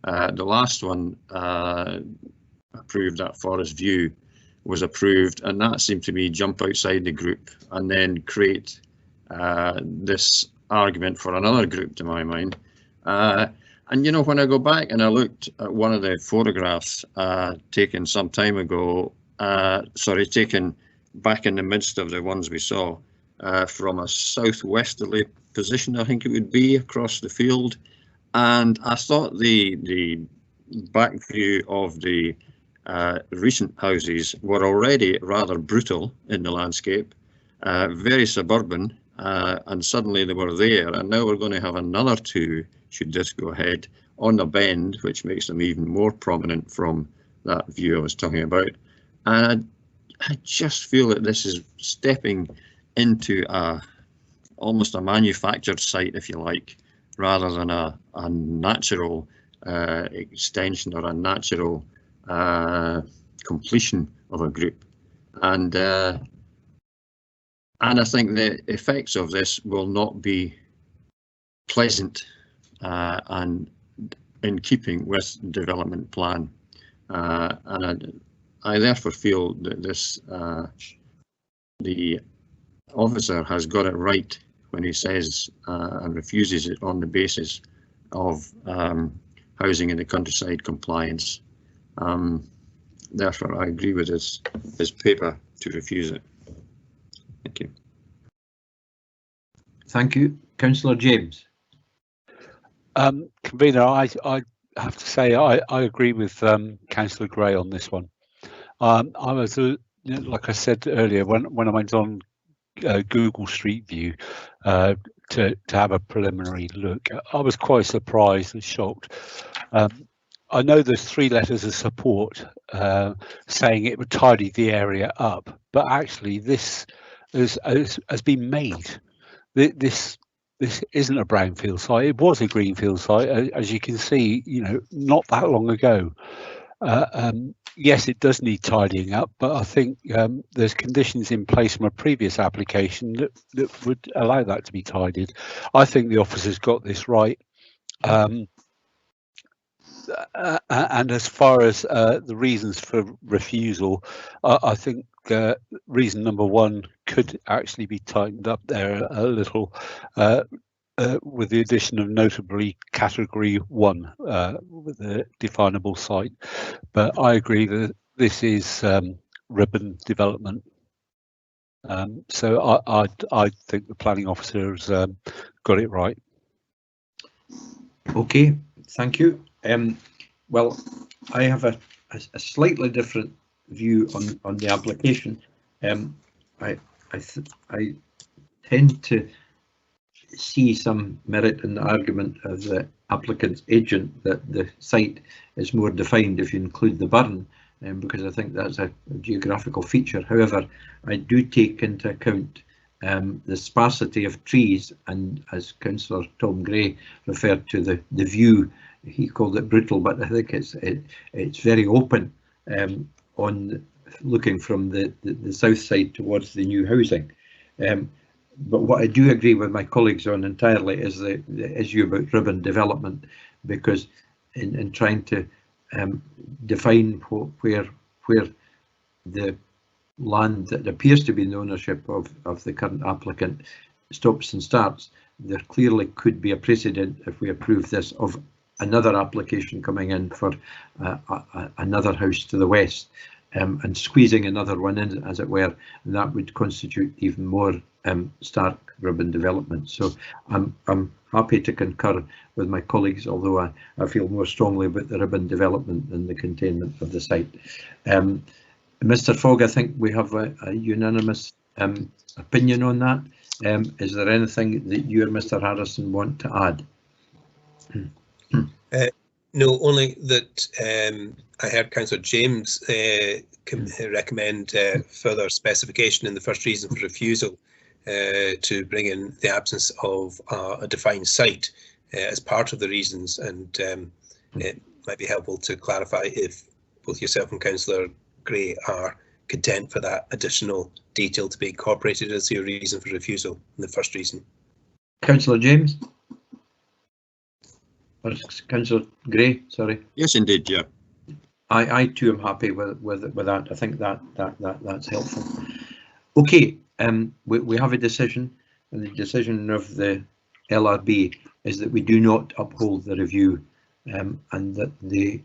The last one approved, that Forest View, was approved, and that seemed to me jump outside the group and then create this argument for another group, to my mind. And you know, when I go back and I looked at one of the photographs taken some time ago, taken back in the midst of the ones we saw, from a southwesterly position, I think it would be, across the field, and I thought the back view of the recent houses were already rather brutal in the landscape, very suburban, and suddenly they were there, and now we're going to have another 2, should this go ahead, on the bend, which makes them even more prominent from that view I was talking about. And I just feel that this is stepping into almost a manufactured site, if you like, rather than a natural extension or a natural completion of a group. And And I think the effects of this will not be pleasant and in keeping with the development plan. And I therefore feel that this the officer has got it right when he says and refuses it on the basis of housing in the countryside compliance. Therefore, I agree with his paper to refuse it. Thank you. Thank you. Councillor James. Convener, I have to say I agree with Councillor Gray on this one. I was, like I said earlier, when I went on Google Street View to have a preliminary look, I was quite surprised and shocked. I know there's 3 letters of support saying it would tidy the area up, but actually this has been made. This isn't a brownfield site. It was a greenfield site, as you can see, not that long ago. Yes, it does need tidying up, but I think there's conditions in place from a previous application that would allow that to be tidied. I think the officer's got this right. And as far as the reasons for refusal, I think reason number 1 could actually be tightened up there a little with the addition of notably category 1 with a definable site. But I agree that this is ribbon development. So I think the planning officer has got it right. Okay, thank you. Well, I have a slightly different view on the application. I tend to see some merit in the argument of the applicant's agent that the site is more defined if you include the burn, because I think that's a geographical feature. However, I do take into account the sparsity of trees, and as Councillor Tom Gray referred to the view, he called it brutal, but I think it's very open on looking from the south side towards the new housing. But what I do agree with my colleagues on entirely is the issue about ribbon development, because in trying to define where the land that appears to be in the ownership of the current applicant stops and starts, there clearly could be a precedent if we approve this of another application coming in for another house to the west, and squeezing another one in, as it were, and that would constitute even more stark ribbon development. So I'm happy to concur with my colleagues, although I feel more strongly about the ribbon development than the containment of the site. Mr. Fogg, I think we have a unanimous opinion on that. Is there anything that you or Mr. Harrison want to add? No, only that I heard Councillor James recommend further specification in the first reason for refusal to bring in the absence of a defined site as part of the reasons, and it might be helpful to clarify if both yourself and Councillor Gray are content for that additional detail to be incorporated as your reason for refusal in the first reason. Councillor James? Or Councillor Gray, sorry. Yes, indeed, yeah. I too am happy with that. I think that's helpful. Okay, we have a decision, and the decision of the LRB is that we do not uphold the review, and that the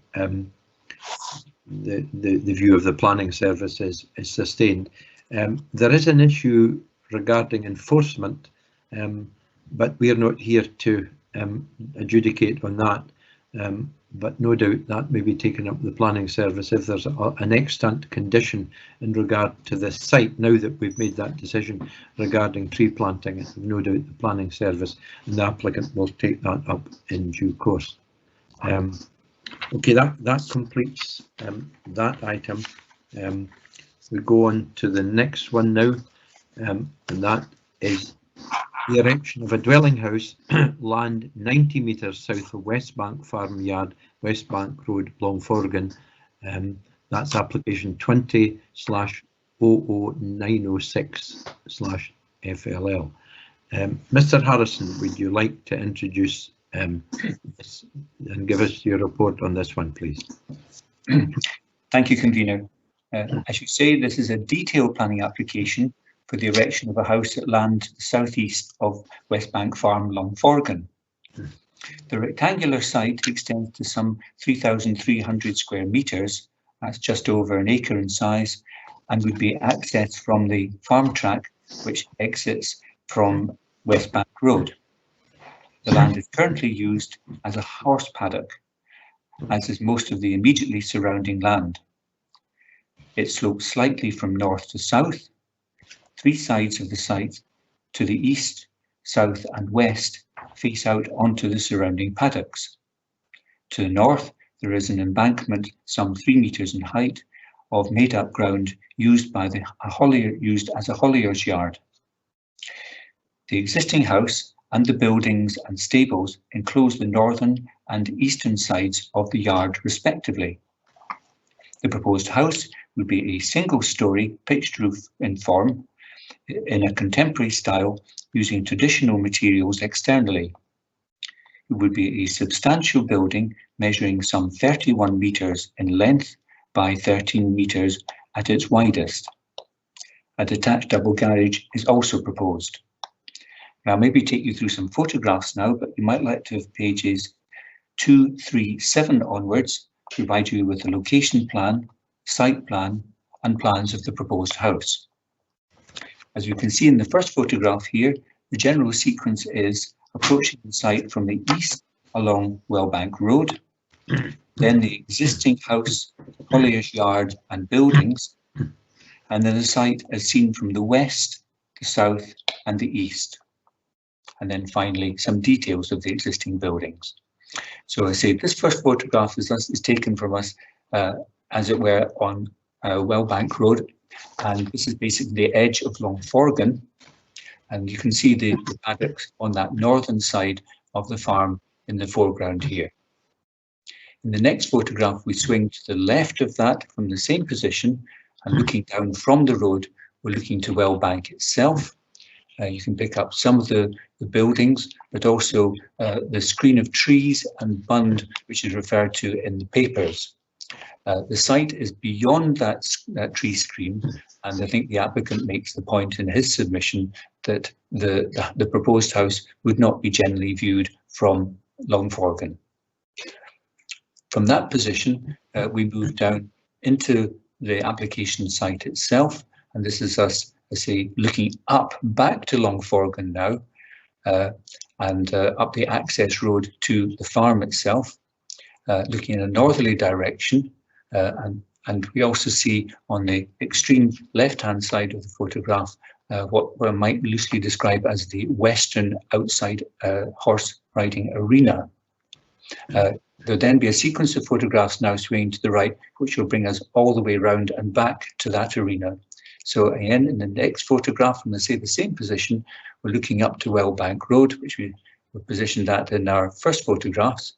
view of the planning service is sustained. There is an issue regarding enforcement, but we are not here to adjudicate on that, but no doubt that may be taken up with the planning service if there's an extant condition in regard to this site. Now that we've made that decision regarding tree planting, no doubt the planning service and the applicant will take that up in due course. Okay, that completes that item. We go on to the next one now, and that is the erection of a dwelling house, land 90 metres south of West Bank Farm Yard, West Bank Road, Longforgan. That's application 20/00906/20. FLL. Mr. Harrison, would you like to introduce this and give us your report on this one, please? Thank you, Convener. As you say, this is a detailed planning application for the erection of a house at land to the southeast of Westbank Farm, Longforgan. The rectangular site extends to some 3,300 square metres, that's just over an acre in size, and would be accessed from the farm track, which exits from Westbank Road. The land is currently used as a horse paddock, as is most of the immediately surrounding land. It slopes slightly from north to south. Three sides of the site, to the east, south and west, face out onto the surrounding paddocks. To the north, there is an embankment some 3 metres in height of made-up ground used as a hollier's yard. The existing house and the buildings and stables enclose the northern and eastern sides of the yard respectively. The proposed house would be a single-storey pitched roof in form in a contemporary style using traditional materials externally. It would be a substantial building measuring some 31 metres in length by 13 metres at its widest. A detached double garage is also proposed. I'll maybe take you through some photographs now, but you might like to have pages 2, 3, 7 onwards to provide you with a location plan, site plan, and plans of the proposed house. As you can see in the first photograph here, the general sequence is approaching the site from the east along Wellbank Road, then the existing house, Collier's Yard and buildings, and then the site as seen from the west, the south and the east. And then finally some details of the existing buildings. So I say this first photograph is taken from us, as it were, on Wellbank Road, and this is basically the edge of Longforgan, and you can see the paddocks on that northern side of the farm in the foreground here. In the next photograph, we swing to the left of that from the same position, and looking down from the road, we're looking to Wellbank itself. You can pick up some of the buildings, but also the screen of trees and bund, which is referred to in the papers. The site is beyond that tree screen, and I think the applicant makes the point in his submission that the proposed house would not be generally viewed from Longforgan. From that position, we move down into the application site itself, and this is us, I say, looking up back to Longforgan now, and up the access road to the farm itself, looking in a northerly direction, and we also see on the extreme left-hand side of the photograph what one might loosely describe as the western outside horse riding arena. There'll then be a sequence of photographs now swinging to the right, which will bring us all the way around and back to that arena. So again, in the next photograph, from the same position, we're looking up to Wellbank Road, which we were positioned at in our first photographs,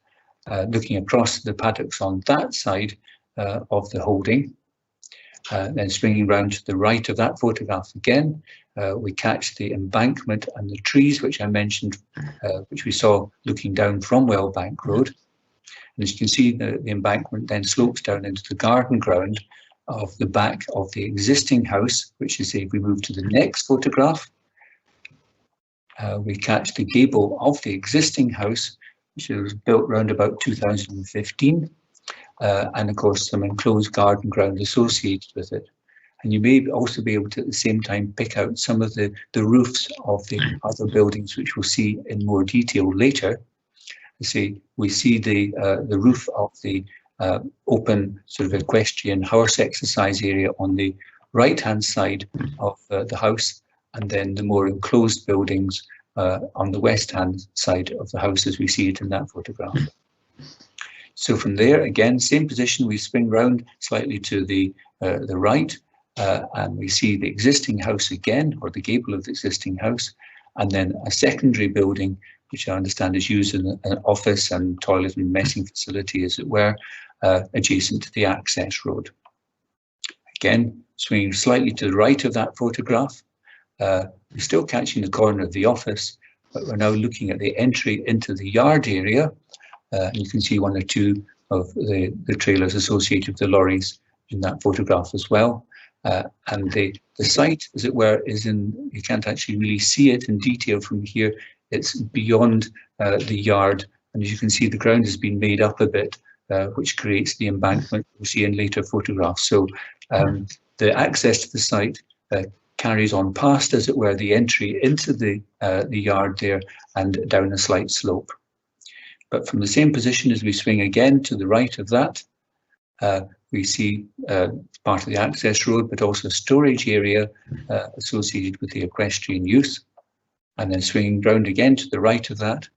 looking across the paddocks on that side of the holding. Then swinging round to the right of that photograph again, we catch the embankment and the trees, which I mentioned, which we saw looking down from Wellbank Road. And as you can see, the embankment then slopes down into the garden ground of the back of the existing house, which is, if we move to the next photograph, we catch the gable of the existing house, which was built around about 2015, and of course some enclosed garden ground associated with it. And you may also be able to at the same time pick out some of the roofs of the other buildings, which we'll see in more detail later. We see the roof of the open sort of equestrian horse exercise area on the right-hand side of the house, and then the more enclosed buildings on the west-hand side of the house as we see it in that photograph. So from there, again, same position, we spin round slightly to the right, and we see the existing house again, or the gable of the existing house, and then a secondary building, which I understand is used in an office and toilet and messing facility, as it were, adjacent to the access road. Again, swinging slightly to the right of that photograph, We're still catching the corner of the office, but we're now looking at the entry into the yard area. And you can see one or two of the trailers associated with the lorries in that photograph as well. And the site, as it were, is in, you can't actually really see it in detail from here. It's beyond the yard. And as you can see, the ground has been made up a bit, which creates the embankment we'll see in later photographs. So the access to the site carries on past, as it were, the entry into the yard there and down a slight slope. But from the same position as we swing again to the right of that, we see part of the access road, but also a storage area associated with the equestrian use. And then swinging round again to the right of that,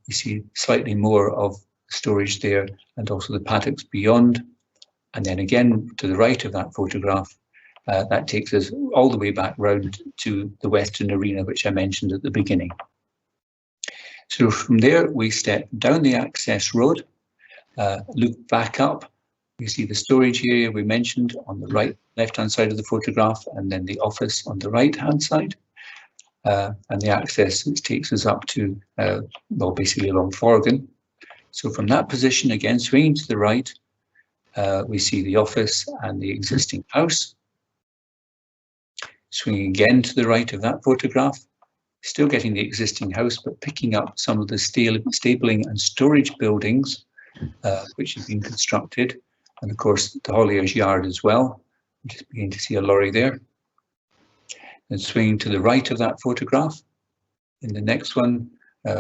we see slightly more of storage there and also the paddocks beyond. And then again to the right of that photograph, that takes us all the way back round to the Western Arena, which I mentioned at the beginning. So from there, we step down the access road, look back up. You see the storage area we mentioned on the left-hand side of the photograph, and then the office on the right-hand side. And the access which takes us up to, well, basically along Forgan. So from that position, again, swinging to the right, we see the office and the existing house. Swinging again to the right of that photograph, still getting the existing house, but picking up some of the stabling and storage buildings which have been constructed. And of course, the Holliers Yard as well. I'm just beginning to see a lorry there. And swinging to the right of that photograph, in the next one,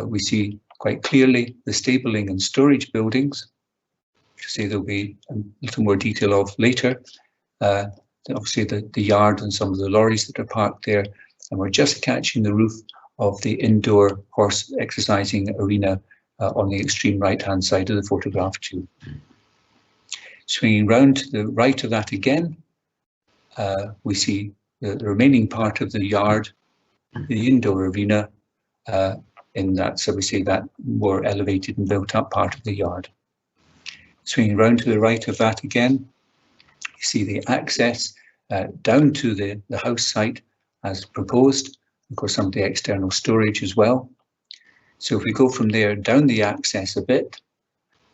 we see quite clearly the stabling and storage buildings, which I say there'll be a little more detail of later. Obviously the yard and some of the lorries that are parked there, and we're just catching the roof of the indoor horse exercising arena on the extreme right-hand side of the photograph too. Swinging round to the right of that again, we see the remaining part of the yard, the indoor arena, in that, so we see that more elevated and built up part of the yard. Swinging round to the right of that again, you see the access down to the house site as proposed, of course some of the external storage as well. So if we go from there down the access a bit,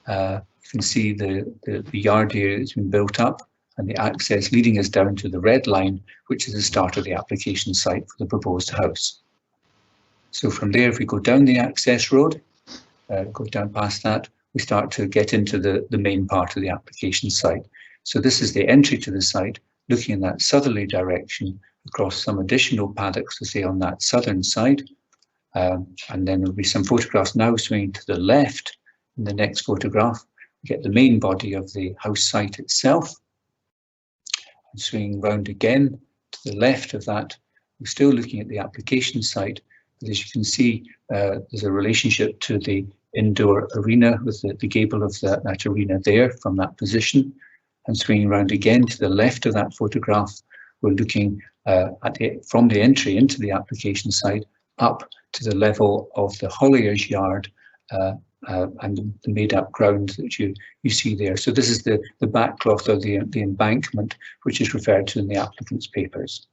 you can see the yard area that's been built up and the access leading us down to the red line, which is the start of the application site for the proposed house. So from there, if we go down the access road, go down past that, we start to get into the main part of the application site. So this is the entry to the site, looking in that southerly direction across some additional paddocks to say on that southern side. And then there'll be some photographs now swinging to the left. In the next photograph, we get the main body of the house site itself. And swinging round again to the left of that, we're still looking at the application site. But as you can see, there's a relationship to the indoor arena with the gable of that arena there from that position. And swinging round again to the left of that photograph, we're looking from the entry into the application site up to the level of the Holliers Yard and the made-up ground that you see there. So this is the backcloth or the embankment, which is referred to in the applicant's papers.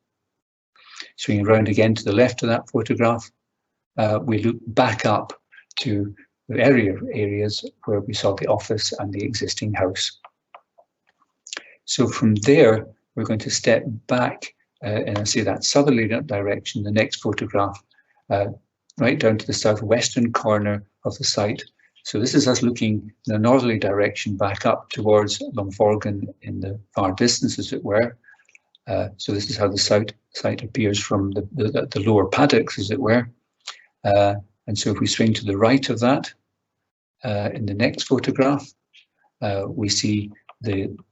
Swinging around again to the left of that photograph, we look back up to the areas where we saw the office and the existing house. So from there, we're going to step back and I say that southerly direction, the next photograph, right down to the southwestern corner of the site. So this is us looking in a northerly direction back up towards Longforgan in the far distance, as it were. So this is how the site appears from the lower paddocks, as it were. And so if we swing to the right of that, in the next photograph, we see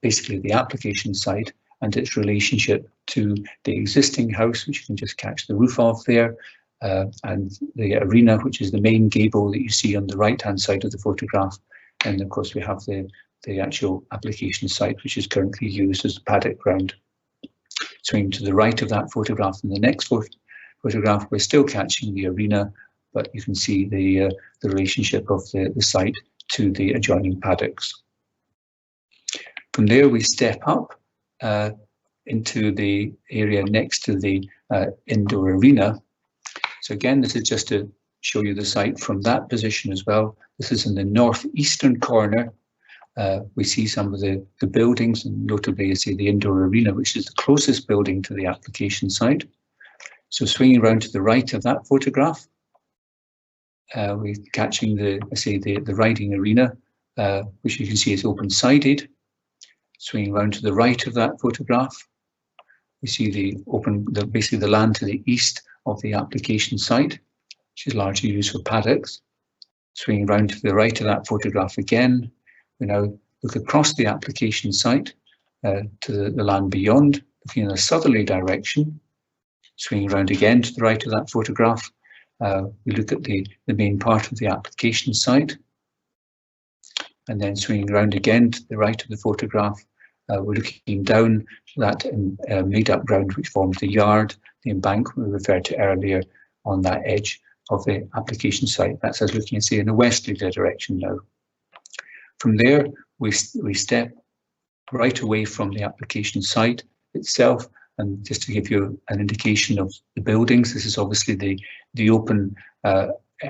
basically the application site and its relationship to the existing house, which you can just catch the roof of there, and the arena, which is the main gable that you see on the right-hand side of the photograph. And of course, we have the actual application site, which is currently used as the paddock ground. Swinging to the right of that photograph in the next photograph, we're still catching the arena, but you can see the relationship of the site to the adjoining paddocks. From there, we step up into the area next to the indoor arena. So again, this is just to show you the site from that position as well. This is in the northeastern corner. We see some of the buildings, and notably you see the indoor arena, which is the closest building to the application site. So swinging around to the right of that photograph, we're catching the riding arena, which you can see is open-sided. Swinging around to the right of that photograph, we see basically the land to the east of the application site, which is largely used for paddocks. Swinging around to the right of that photograph again, we now look across the application site to the land beyond, looking in a southerly direction. Swinging around again to the right of that photograph, we look at the main part of the application site. And then swinging around again to the right of the photograph, we're looking down that made-up ground which forms the yard, the embankment we referred to earlier on that edge of the application site. That's us looking, say, in a westerly direction now. From there, we step right away from the application site itself, and just to give you an indication of the buildings, this is obviously the open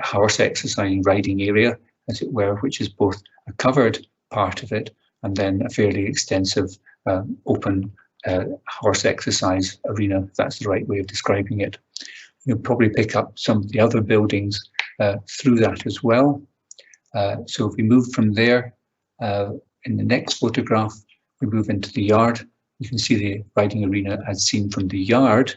horse exercising riding area, as it were, which is both a covered part of it and then a fairly extensive open horse exercise arena, if that's the right way of describing it. You'll probably pick up some of the other buildings through that as well. So if we move from there, in the next photograph, we move into the yard. You can see the riding arena as seen from the yard.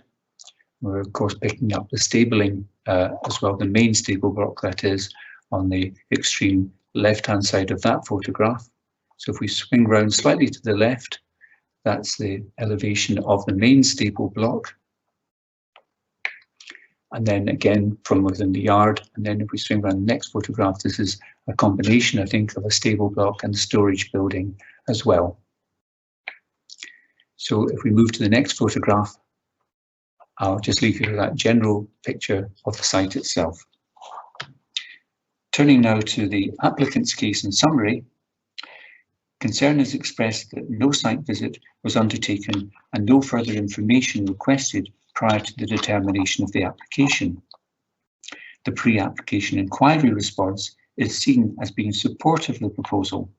We're of course picking up the stabling as well, the main stable block that is on the extreme left-hand side of that photograph. So if we swing round slightly to the left, that's the elevation of the main stable block. And then again from within the yard. And then if we swing around the next photograph, this is a combination, I think, of a stable block and a storage building as well. So if we move to the next photograph, I'll just leave you with that general picture of the site itself. Turning now to the applicant's case in summary, concern is expressed that no site visit was undertaken and no further information requested prior to the determination of the application. The pre-application inquiry response is seen as being supportive of the proposal.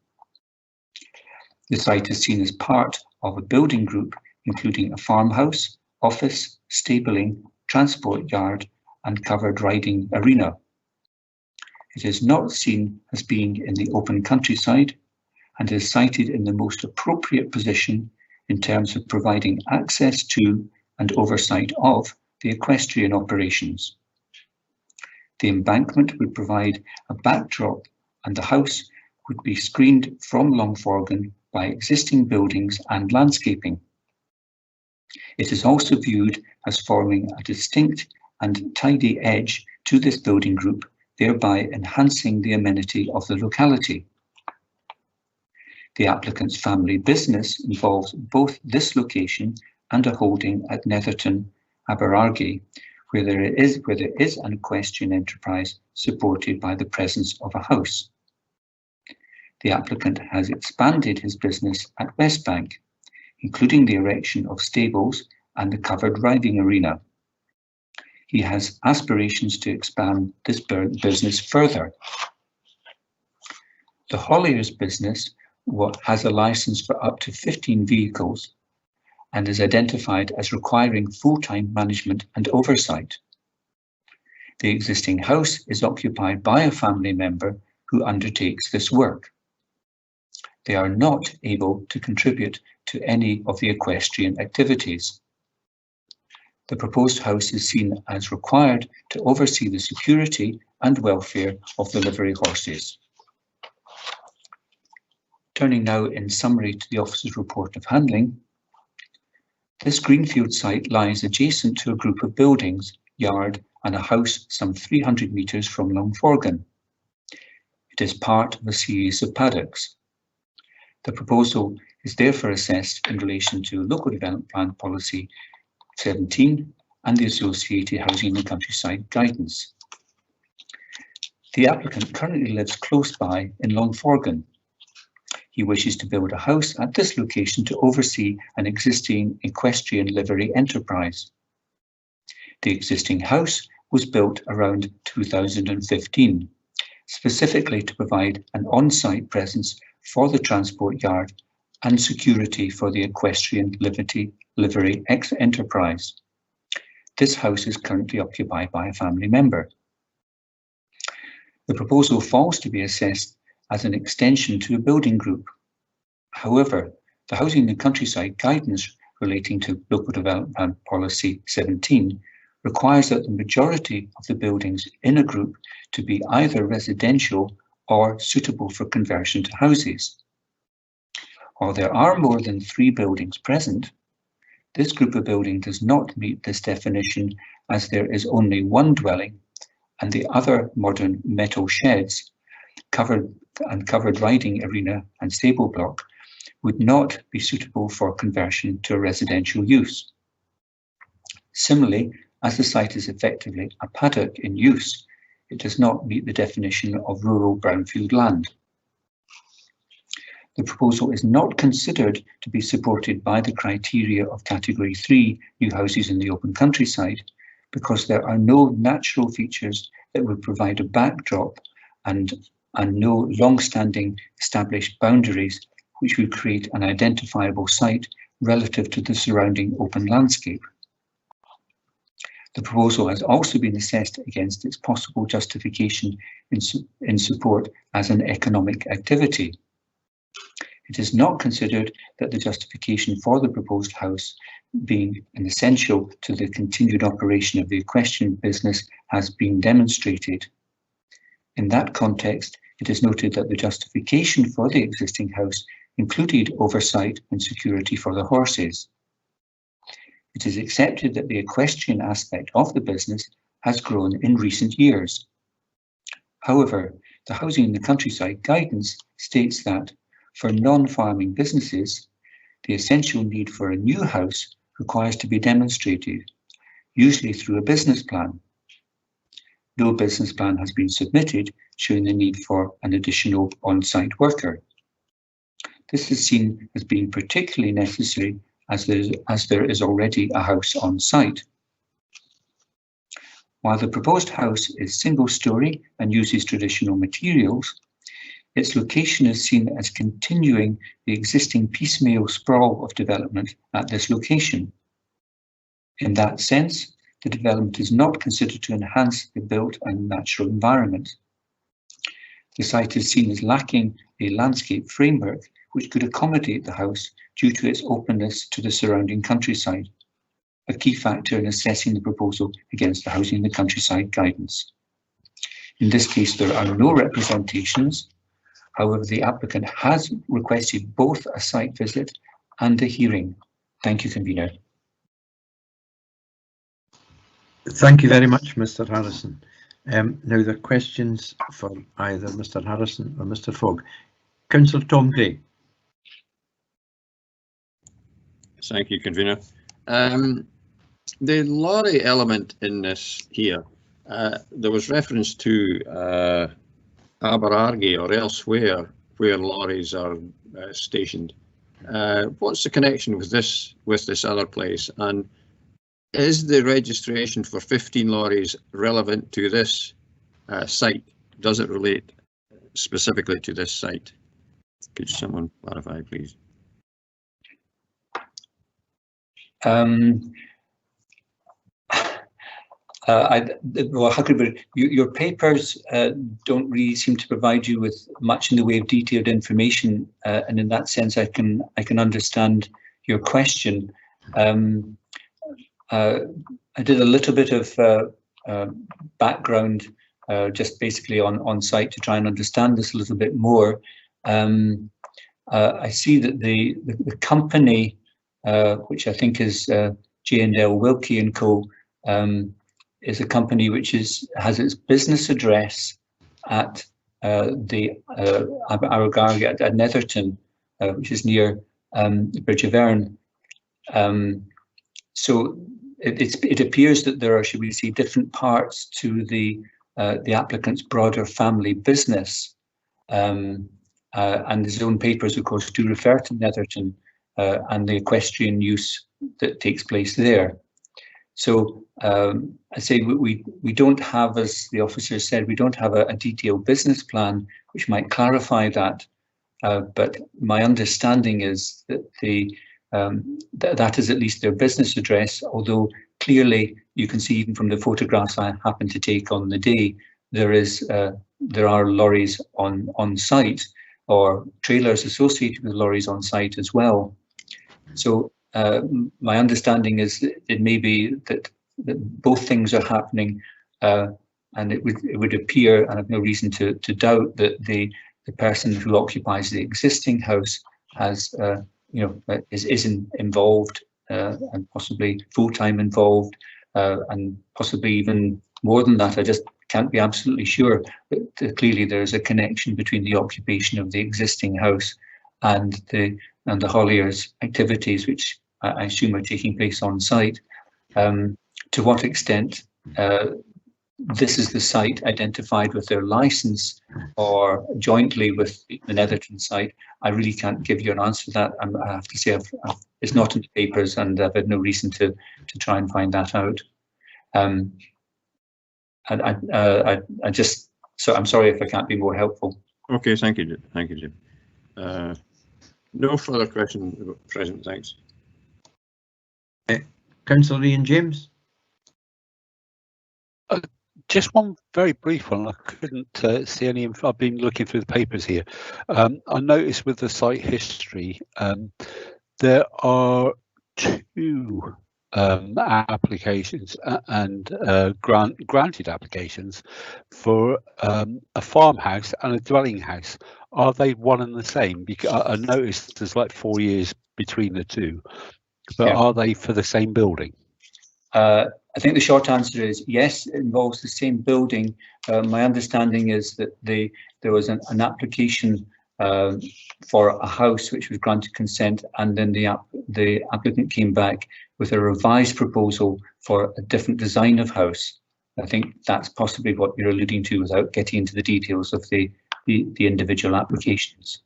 The site is seen as part of a building group, including a farmhouse, office, stabling, transport yard, and covered riding arena. It is not seen as being in the open countryside and is sited in the most appropriate position in terms of providing access to and oversight of the equestrian operations. The embankment would provide a backdrop and the house would be screened from Longforgan by existing buildings and landscaping. It is also viewed as forming a distinct and tidy edge to this building group, thereby enhancing the amenity of the locality. The applicant's family business involves both this location and a holding at Netherton, Aberargie, where there is an equestrian enterprise supported by the presence of a house. The applicant has expanded his business at Westbank, including the erection of stables and the covered riding arena. He has aspirations to expand this business further. The Holliers business has a license for up to 15 vehicles and is identified as requiring full-time management and oversight. The existing house is occupied by a family member who undertakes this work. They are not able to contribute to any of the equestrian activities. The proposed house is seen as required to oversee the security and welfare of the livery horses. Turning now in summary to the officer's report of handling, this greenfield site lies adjacent to a group of buildings, yard and a house some 300 metres from Longforgan. It is part of a series of paddocks. The proposal is therefore assessed in relation to Local Development Plan Policy 17 and the associated Housing in the Countryside guidance. The applicant currently lives close by in Longforgan. he wishes to build a house at this location to oversee an existing equestrian livery enterprise. The existing house was built around 2015, specifically to provide an on-site presence for the transport yard and security for the equestrian livery enterprise. This house is currently occupied by a family member. The proposal falls to be assessed as an extension to a building group. However, the Housing in the Countryside guidance relating to Local Development Plan Policy 17 requires that the majority of the buildings in a group to be either residential or suitable for conversion to houses. While there are more than 3 buildings present, this group of buildings does not meet this definition, as there is only 1 dwelling and the other modern metal sheds, covered riding arena and stable block would not be suitable for conversion to a residential use. Similarly, as the site is effectively a paddock in use, it does not meet the definition of rural brownfield land. The proposal is not considered to be supported by the criteria of Category 3 new houses in the open countryside, because there are no natural features that would provide a backdrop and no long-standing established boundaries which would create an identifiable site relative to the surrounding open landscape. The proposal has also been assessed against its possible justification in support as an economic activity. It is not considered that the justification for the proposed house being an essential to the continued operation of the equestrian business has been demonstrated. In that context, it is noted that the justification for the existing house included oversight and security for the horses. It is accepted that the equestrian aspect of the business has grown in recent years. However, the Housing in the Countryside guidance states that for non-farming businesses, the essential need for a new house requires to be demonstrated, usually through a business plan. No business plan has been submitted showing the need for an additional on-site worker. This is seen as being particularly necessary as there is already a house on site. While the proposed house is single-storey and uses traditional materials, its location is seen as continuing the existing piecemeal sprawl of development at this location. In that sense, the development is not considered to enhance the built and natural environment. The site is seen as lacking a landscape framework which could accommodate the house due to its openness to the surrounding countryside, a key factor in assessing the proposal against the Housing in the Countryside guidance. In this case, there are no representations. However, the applicant has requested both a site visit and a hearing. Thank you, Convener. Thank you very much, Mr. Harrison. Now the questions for either Mr. Harrison or Mr. Fogg. Councillor Tom Gray. Thank you, Convener. The lorry element in this here, there was reference to Aberargie or elsewhere where lorries are stationed. What's the connection with this other place? And is the registration for 15 lorries relevant to this site? Does it relate specifically to this site? Could someone clarify, please? Your papers don't really seem to provide you with much in the way of detailed information, and in that sense, I can understand your question. I did a little bit of background, just basically on site to try and understand this a little bit more. I see that the company, which I think is J&L Wilkie and Co, is a company which has its business address at the Aberargie at Netherton, which is near the Bridge of Erne. So it appears that there are, should we say, different parts to the applicant's broader family business. and the zone papers, of course, do refer to Netherton and the equestrian use that takes place there. So I say we don't have, as the officer said, we don't have a detailed business plan which might clarify that. But my understanding is that that is at least their business address, although clearly you can see even from the photographs I happened to take on the day, there are lorries on site, or trailers associated with lorries on site as well. So my understanding is that it may be that both things are happening, and it would appear, and I have no reason to doubt, that the person who occupies the existing house has is involved and possibly full-time involved, and possibly even more than that. I just can't be absolutely sure, but clearly there's a connection between the occupation of the existing house and the hauliers' activities, which I assume are taking place on site. To what extent this is the site identified with their license or jointly with the Netherton site, I really can't give you an answer to that. I have to say it's not in the papers, and I've had no reason to try and find that out. I just, so I'm sorry if I can't be more helpful. Okay, thank you, Jim. No further questions, President. Thanks. Councillor Ian James. Just one very brief one. I couldn't see any info. I've been looking through the papers here. I noticed with the site history, there are 2 applications and granted applications for a farmhouse and a dwelling house. Are they one and the same? Because I noticed there's like 4 years between the 2, but are they for the same building? I think the short answer is yes, it involves the same building. My understanding is that there was an application for a house which was granted consent, and then the applicant came back with a revised proposal for a different design of house. I think that's possibly what you're alluding to without getting into the details of the individual applications.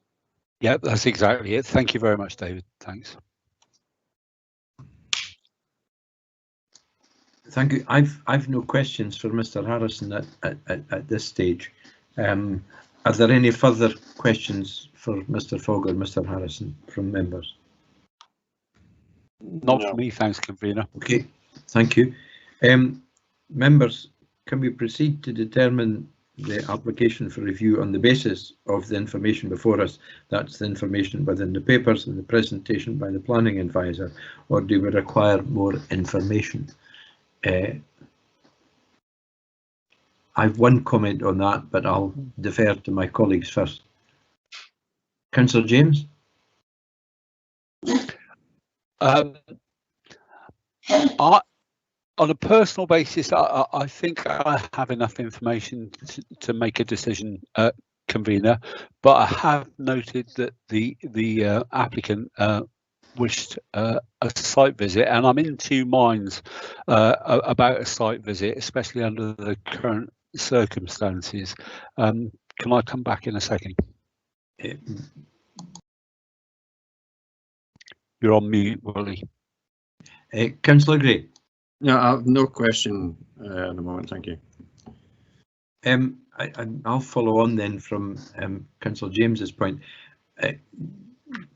Yeah, that's exactly it. Thank you very much, David. Thanks. Thank you. I've no questions for Mr. Harrison at this stage. Are there any further questions for Mr. Fogg or Mr. Harrison from members? Not for me, thanks, convener. Okay, thank you. Members, can we proceed to determine the application for review on the basis of the information before us? That's the information within the papers and the presentation by the planning advisor, or do we require more information? I've one comment on that, but I'll defer to my colleagues first. Councillor James? On a personal basis, I think I have enough information to make a decision, convener, but I have noted that the applicant wished a site visit, and I'm in 2 minds about a site visit, especially under the current circumstances. Can I come back in a second? You're on mute, Willie. Councillor Gray? No, I have no question at the moment, thank you. I'll follow on then from Councillor James's point.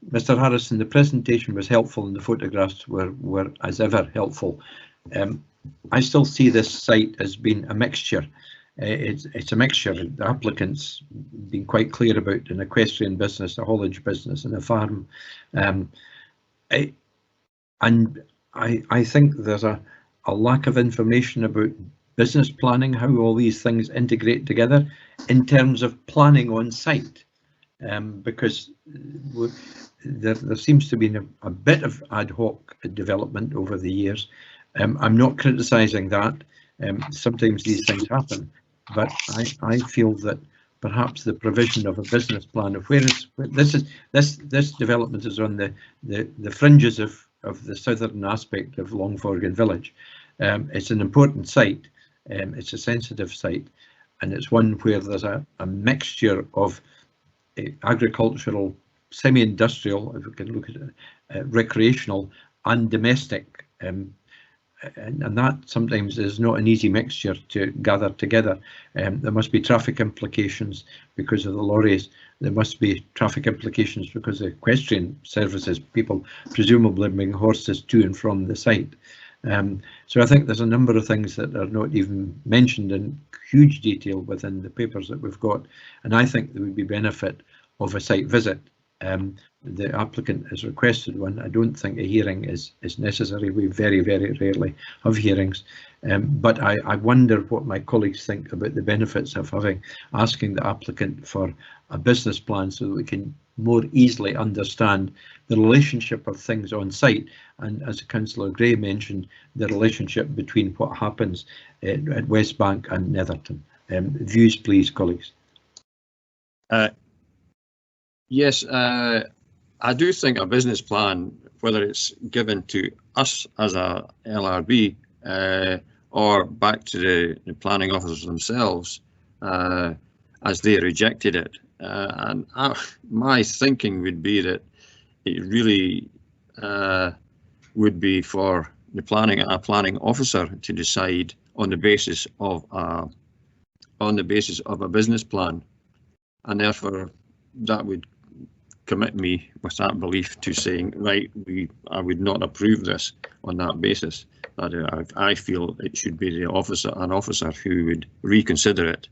Mr. Harrison, the presentation was helpful and the photographs were as ever helpful. I still see this site as being a mixture. It's a mixture. The applicant's been quite clear about an equestrian business, a haulage business, and a farm. I think there's a lack of information about business planning, how all these things integrate together in terms of planning on site, because there seems to be a bit of ad hoc development over the years. I'm not criticising that. Sometimes these things happen, but I feel that perhaps the provision of a business plan of this development is on the fringes of the southern aspect of Longforgan village. It's an important site. It's a sensitive site, and it's one where there's a mixture of agricultural, semi-industrial, if we can look at it, recreational and domestic, and that sometimes is not an easy mixture to gather together. There must be traffic implications because of the lorries. There must be traffic implications because of equestrian services, people presumably bring horses to and from the site. So I think there's a number of things that are not even mentioned in huge detail within the papers that we've got, and I think there would be benefit of a site visit. The applicant has requested one. I don't think a hearing is necessary. We very, very rarely have hearings, but I wonder what my colleagues think about the benefits of asking the applicant for a business plan so that we can more easily understand the relationship of things on site, and as Councillor Gray mentioned, the relationship between what happens at Westbank and Netherton. Views, please, colleagues. Yes, I do think a business plan, whether it's given to us as a LRB or back to the planning officers themselves, as they rejected it, and my thinking would be that it really would be for the planning officer to decide on the basis of a business plan, and therefore that would commit me with that belief to saying, right, I would not approve this on that basis. I feel it should be an officer who would reconsider it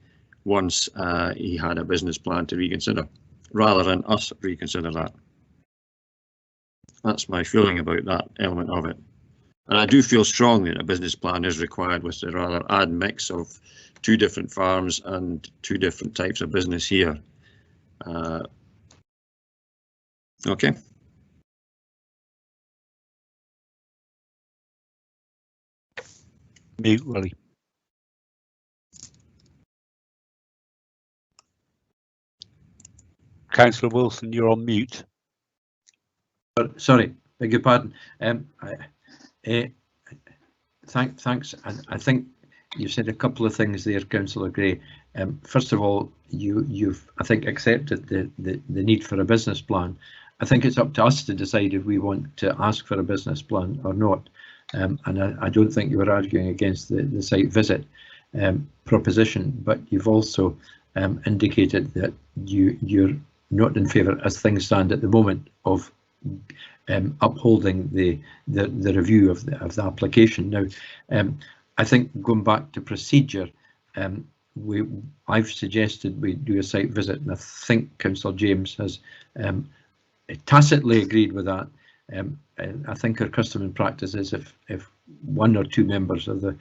once he had a business plan to reconsider, rather than us reconsider that. That's my feeling about that element of it. And I do feel strongly that a business plan is required with the rather odd mix of 2 different farms and 2 different types of business here. Okay. Mute, Willie. Councillor Wilson, you're on mute. Sorry, beg your pardon. Thanks. I think you said a couple of things there, Councillor Gray. First of all, you've I think accepted the need for a business plan. I think it's up to us to decide if we want to ask for a business plan or not. And I don't think you were arguing against the site visit proposition, but you've also indicated that you're not in favour, as things stand at the moment, of upholding the review of the application. Now, I think going back to procedure, I've suggested we do a site visit, and I think Councillor James has tacitly agreed with that. I think our custom and practice is if 1 or 2 members of the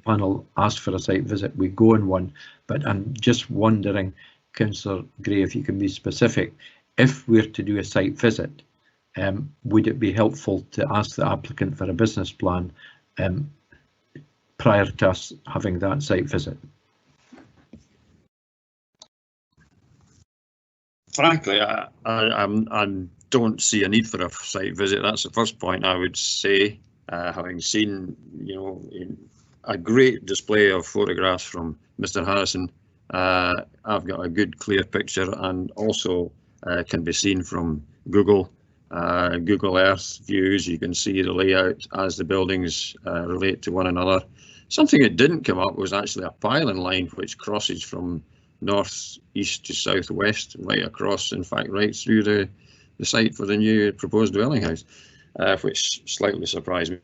panel ask for a site visit, we go on one. But I'm just wondering, Councillor Gray, if you can be specific, if we're to do a site visit, would it be helpful to ask the applicant for a business plan prior to us having that site visit? Frankly, I don't see a need for a site visit. That's the first point I would say. Having seen, a great display of photographs from Mr. Harrison, I've got a good, clear picture, and also can be seen from Google Earth views. You can see the layout as the buildings relate to one another. Something that didn't come up was actually a pylon line which crosses from north east to southwest, right across, in fact, right through the site for the new proposed dwelling house, which slightly surprised me.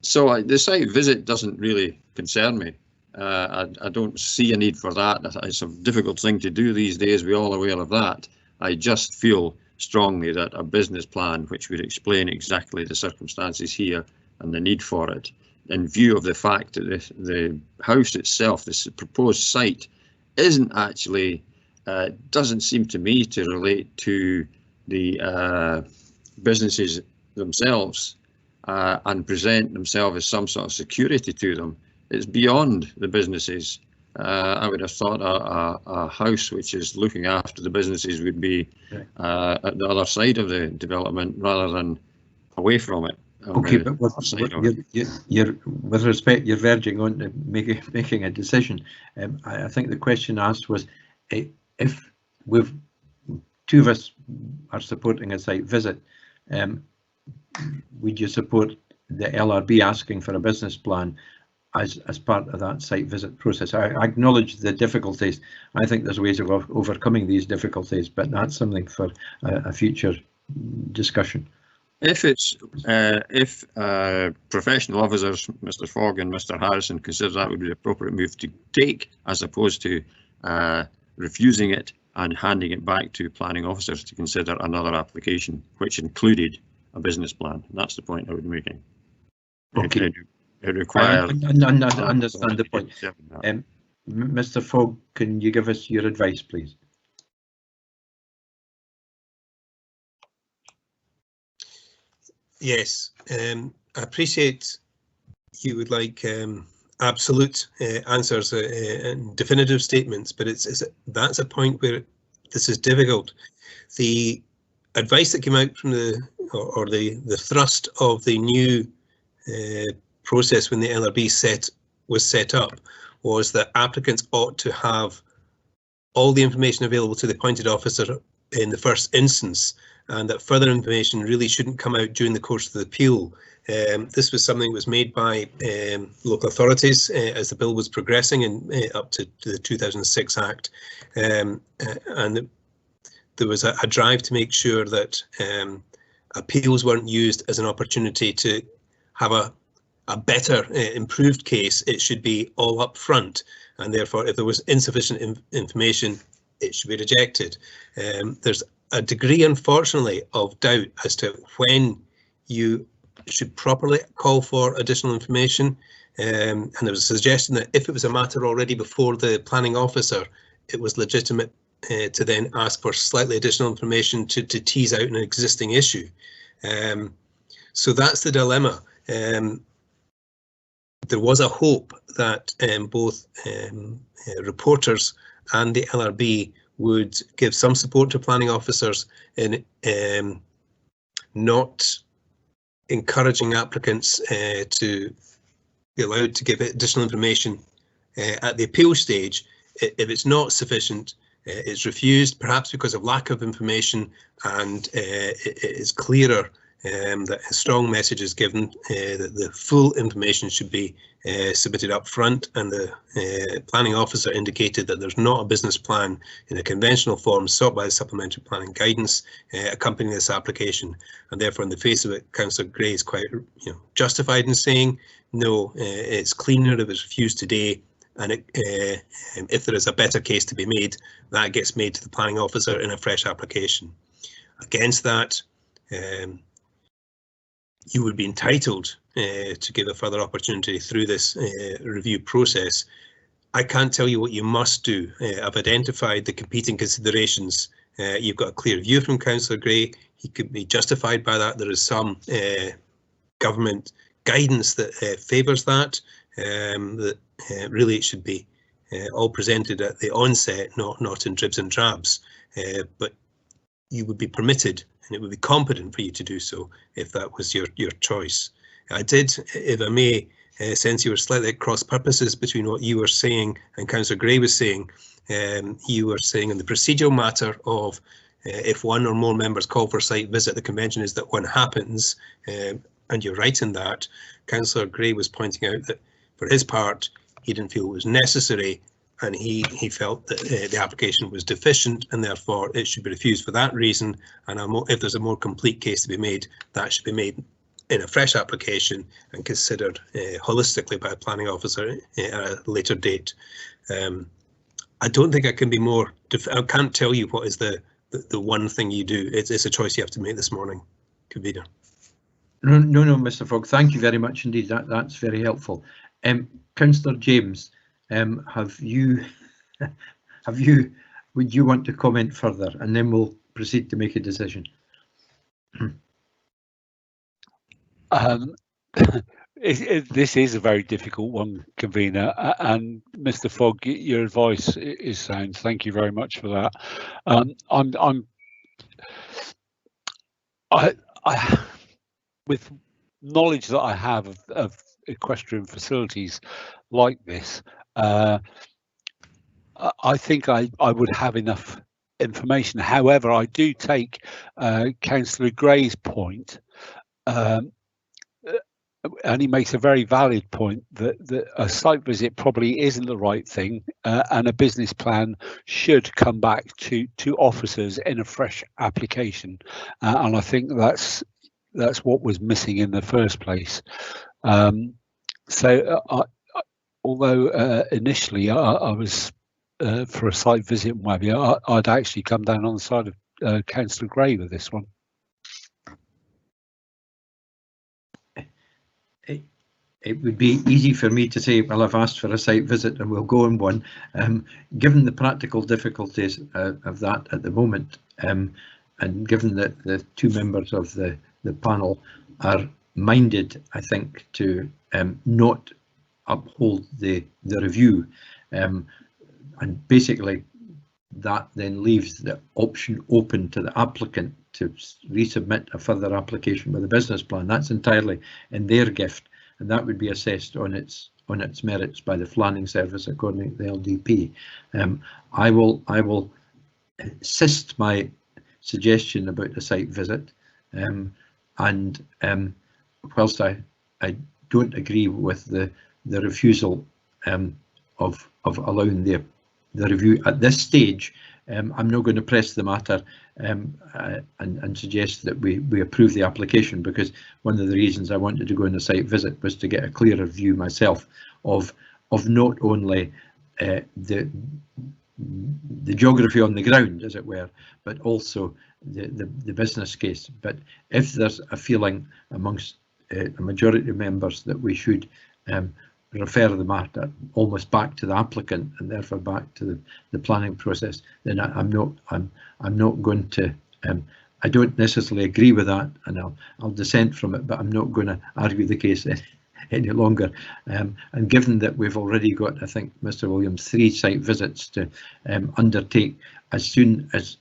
So the site visit doesn't really concern me. I don't see a need for that. It's a difficult thing to do these days, we're all aware of that. I just feel strongly that a business plan which would explain exactly the circumstances here and the need for it, in view of the fact that the house itself, this proposed site, isn't actually, doesn't seem to me to relate to the businesses themselves and present themselves as some sort of security to them. It's beyond the businesses. I would have thought a house which is looking after the businesses would be at the other side of the development rather than away from it. Okay, but you're, with respect, you're verging on to making a decision. I think the question asked was, if we've two of us are supporting a site visit, would you support the LRB asking for a business plan as part of that site visit process? I acknowledge the difficulties. I think there's ways of overcoming these difficulties, but that's something for a future discussion. If it's if professional officers, Mr. Fogg and Mr. Harrison, consider that would be the appropriate move to take, as opposed to refusing it and handing it back to planning officers to consider another application, which included a business plan. That's the point I would be making. Okay. It requires. I understand the point. Mr. Fogg, can you give us your advice, please? Yes, I appreciate you would like absolute answers and definitive statements, but that's a point where this is difficult. The advice that came out from the thrust of the new process when the LRB was set up was that applicants ought to have all the information available to the appointed officer in the first instance, and that further information really shouldn't come out during the course of the appeal. This was something that was made by local authorities as the bill was progressing and up to the 2006 Act, and there was a drive to make sure that appeals weren't used as an opportunity to have a better improved case. It should be all up front, and therefore if there was insufficient information, it should be rejected. There's a degree, unfortunately, of doubt as to when you should properly call for additional information, and there was a suggestion that if it was a matter already before the planning officer, it was legitimate to then ask for slightly additional information to tease out an existing issue. So that's the dilemma. There was a hope that both reporters and the LRB would give some support to planning officers in not encouraging applicants to be allowed to give additional information at the appeal stage. If it's not sufficient, it's refused, perhaps because of lack of information, and it is clearer that a strong message is given that the full information should be submitted up front, and the planning officer indicated that there's not a business plan in a conventional form sought by the supplementary planning guidance accompanying this application, and therefore in the face of it, Councillor Gray is quite justified in saying no, it's cleaner if it's refused today, and if there is a better case to be made, that gets made to the planning officer in a fresh application. Against that, you would be entitled to give a further opportunity through this review process. I can't tell you what you must do. I've identified the competing considerations. You've got a clear view from Councillor Gray. He could be justified by that. There is some government guidance that favours that. That really it should be all presented at the onset, not in dribs and drabs. But you would be permitted, and it would be competent for you to do so if that was your choice. I did, if I may, sense you were slightly at cross purposes between what you were saying and Councillor Gray was saying. You were saying in the procedural matter of if one or more members call for a site visit, the convention is that one happens, and you're right in that. Councillor Gray was pointing out that for his part, he didn't feel it was necessary, and he felt that the application was deficient and therefore it should be refused for that reason. And if there's a more complete case to be made, that should be made in a fresh application and considered holistically by a planning officer at a later date. I don't think I can be more. I can't tell you what is the one thing you do. It's a choice you have to make this morning, Convener. No, Mr. Fogg. Thank you very much indeed. That's very helpful. Councillor James, would you want to comment further, and then we'll proceed to make a decision? This is a very difficult one, Convener, and Mr. Fogg, your advice is sound. Thank you very much for that. With knowledge that I have of equestrian facilities like this, I think I would have enough information. However, I do take Councillor Gray's point, and he makes a very valid point that a site visit probably isn't the right thing, and a business plan should come back to officers in a fresh application, and I think that's what was missing in the first place. Although initially I was for a site visit, maybe I'd actually come down on the side of Councillor Gray with this one. It would be easy for me to say, well, I've asked for a site visit and we'll go on one. Given the practical difficulties of that at the moment, and given that the two members of the panel are minded, I think, to not uphold the review, and basically that then leaves the option open to the applicant to resubmit a further application with a business plan. That's entirely in their gift, and that would be assessed on its merits by the planning service according to the LDP. I will assist my suggestion about a site visit, and whilst I don't agree with the refusal of allowing the review at this stage, I'm not going to press the matter and suggest that we approve the application, because one of the reasons I wanted to go on a site visit was to get a clearer view myself of not only the geography on the ground, as it were, but also the business case. But if there's a feeling amongst a majority of members that we should refer the matter almost back to the applicant and therefore back to the planning process, then I'm not going to. I don't necessarily agree with that, and I'll dissent from it, but I'm not going to argue the case any longer. And given that we've already got, I think, Mr. Williams, 3 site visits to undertake as soon as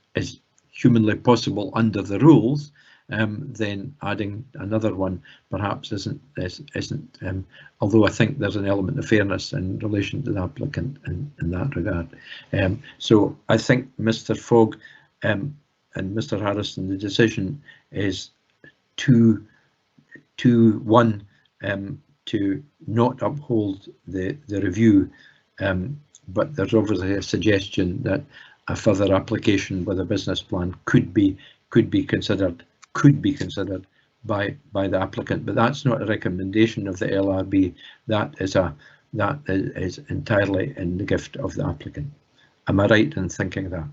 humanly possible under the rules, then adding another one perhaps isn't. Although I think there's an element of fairness in relation to the applicant in that regard. So I think Mr. Fogg and Mr. Harrison, the decision is 2-1 to not uphold the review, but there's obviously a suggestion that a further application with a business plan could be considered by the applicant, but that's not a recommendation of the LRB. That is entirely in the gift of the applicant. Am I right in thinking that?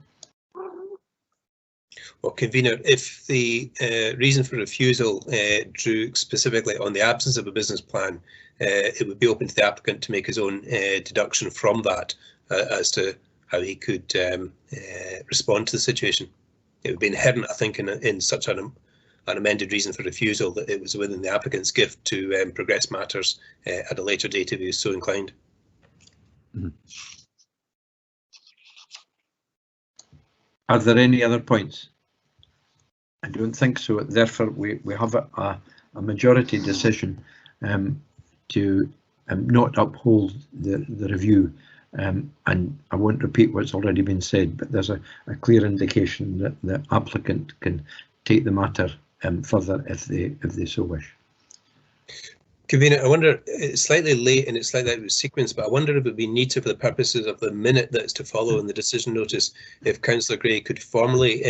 Well, convener, if the reason for refusal drew specifically on the absence of a business plan, it would be open to the applicant to make his own deduction from that as to how he could respond to the situation. It would be inherent, I think, in such an amended reason for refusal that it was within the applicant's gift to progress matters at a later date if he was so inclined. Mm-hmm. Are there any other points? I don't think so. Therefore, we have a majority decision to not uphold the review. And I won't repeat what's already been said, but there's a clear indication that the applicant can take the matter further if they so wish. Convener, I wonder, it's slightly late and it's slightly out of sequence, but I wonder if it would be neater for the purposes of the minute that's to follow in the decision notice if Councillor Gray could formally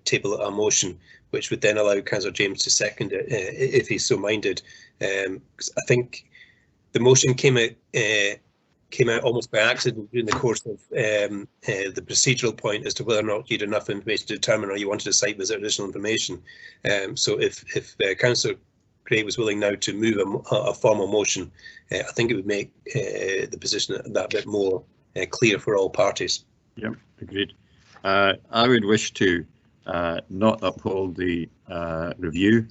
table a motion, which would then allow Councillor James to second it if he's so minded. Because I think the motion came out almost by accident during the course of the procedural point as to whether or not you had enough information to determine or you wanted a site visit additional information. So if Councillor Gray was willing now to move a formal motion, I think it would make the position that bit more clear for all parties. Yep, agreed. I would wish to not uphold the review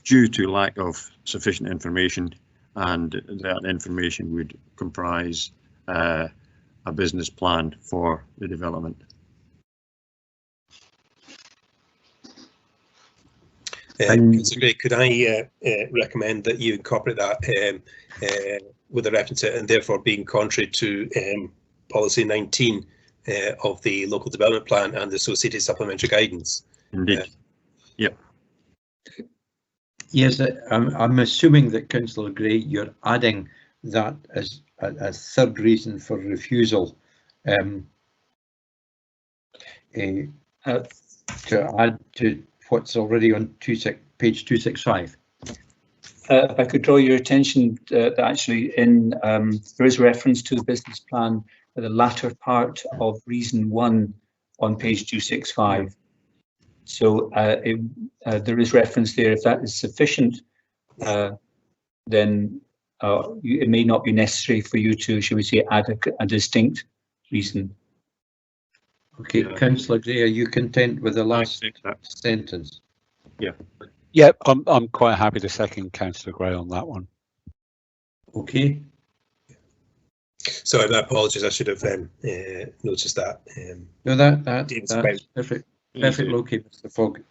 due to lack of sufficient information, and that information would comprise a business plan for the development. Councillor Gray, could I recommend that you incorporate that with a reference to it, and therefore being contrary to policy 19 of the local development plan and the associated supplementary guidance. Indeed. Yep. Yes, I'm assuming that Councillor Gray, you're adding that as a third reason for refusal to add to what's already on page 265. If I could draw your attention that actually there is reference to the business plan at the latter part of reason 1 on page 265. So there is reference there. If that is sufficient, then it may not be necessary for you to, shall we say, add a distinct reason. Okay, Councillor Gray, are you content with the last sentence? Yeah. Yeah, I'm quite happy to second Councillor Gray on that one. Okay. Sorry, my apologies. I should have noticed that. No, that's perfect. Perfect, okay, Mr. Fogg.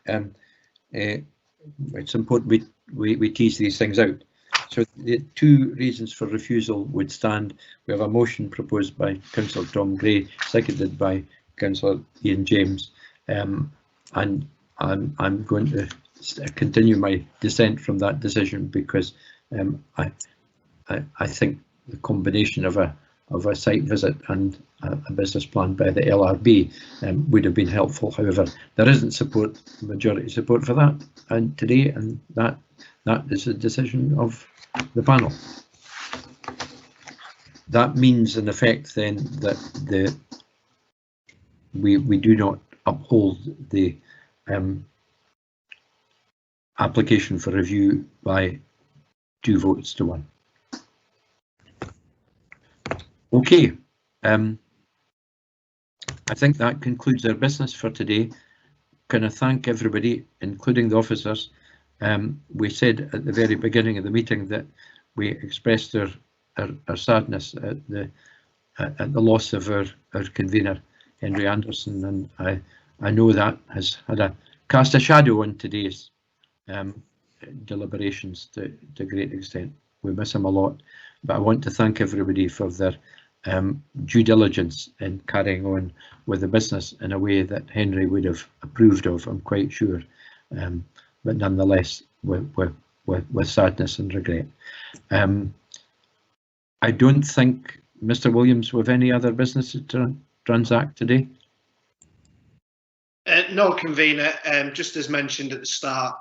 It's important we tease these things out. So the 2 reasons for refusal would stand. We have a motion proposed by Councillor Tom Gray, seconded by Councillor Ian James, and I'm going to continue my dissent from that decision because I think the combination of a site visit and a business plan by the LRB would have been helpful. However, there isn't majority support for that and today, and that is a decision of the panel. That means in effect then that we do not uphold the application for review by 2 votes to 1. Okay, I think that concludes our business for today. Can I thank everybody, including the officers. We said at the very beginning of the meeting that we expressed our sadness at the loss of our convener, Henry Anderson, and I know that has had cast a shadow on today's deliberations to a great extent. We miss him a lot, but I want to thank everybody for their due diligence in carrying on with the business in a way that Henry would have approved of, I'm quite sure, but nonetheless with sadness and regret. I don't think, Mr. Williams, with any other business to transact today? No, convener. Just as mentioned at the start,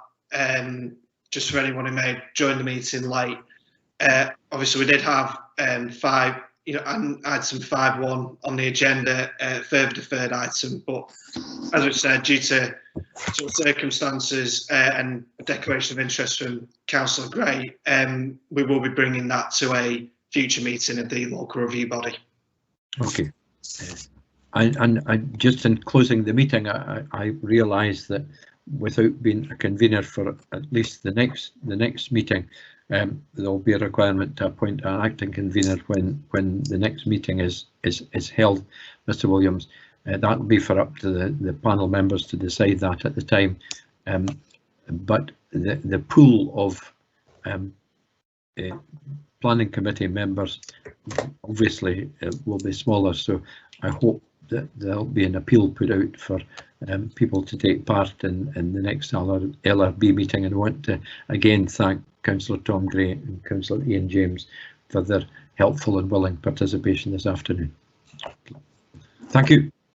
just for anyone who may have joined the meeting late, obviously we did have 5, and I had some 5.1 on the agenda, further deferred item, but as we said, due to sort of circumstances and a declaration of interest from Councillor Gray, we will be bringing that to a future meeting of the local review body. Okay. And just in closing the meeting, I realise that without being a convener for at least the next meeting, there will be a requirement to appoint an acting convener when the next meeting is held, Mr. Williams. That will be for up to the panel members to decide that at the time. But the pool of planning committee members obviously will be smaller, so I hope that there'll be an appeal put out for people to take part in the next LRB meeting, and I want to again thank Councillor Tom Gray and Councillor Ian James for their helpful and willing participation this afternoon. Thank you.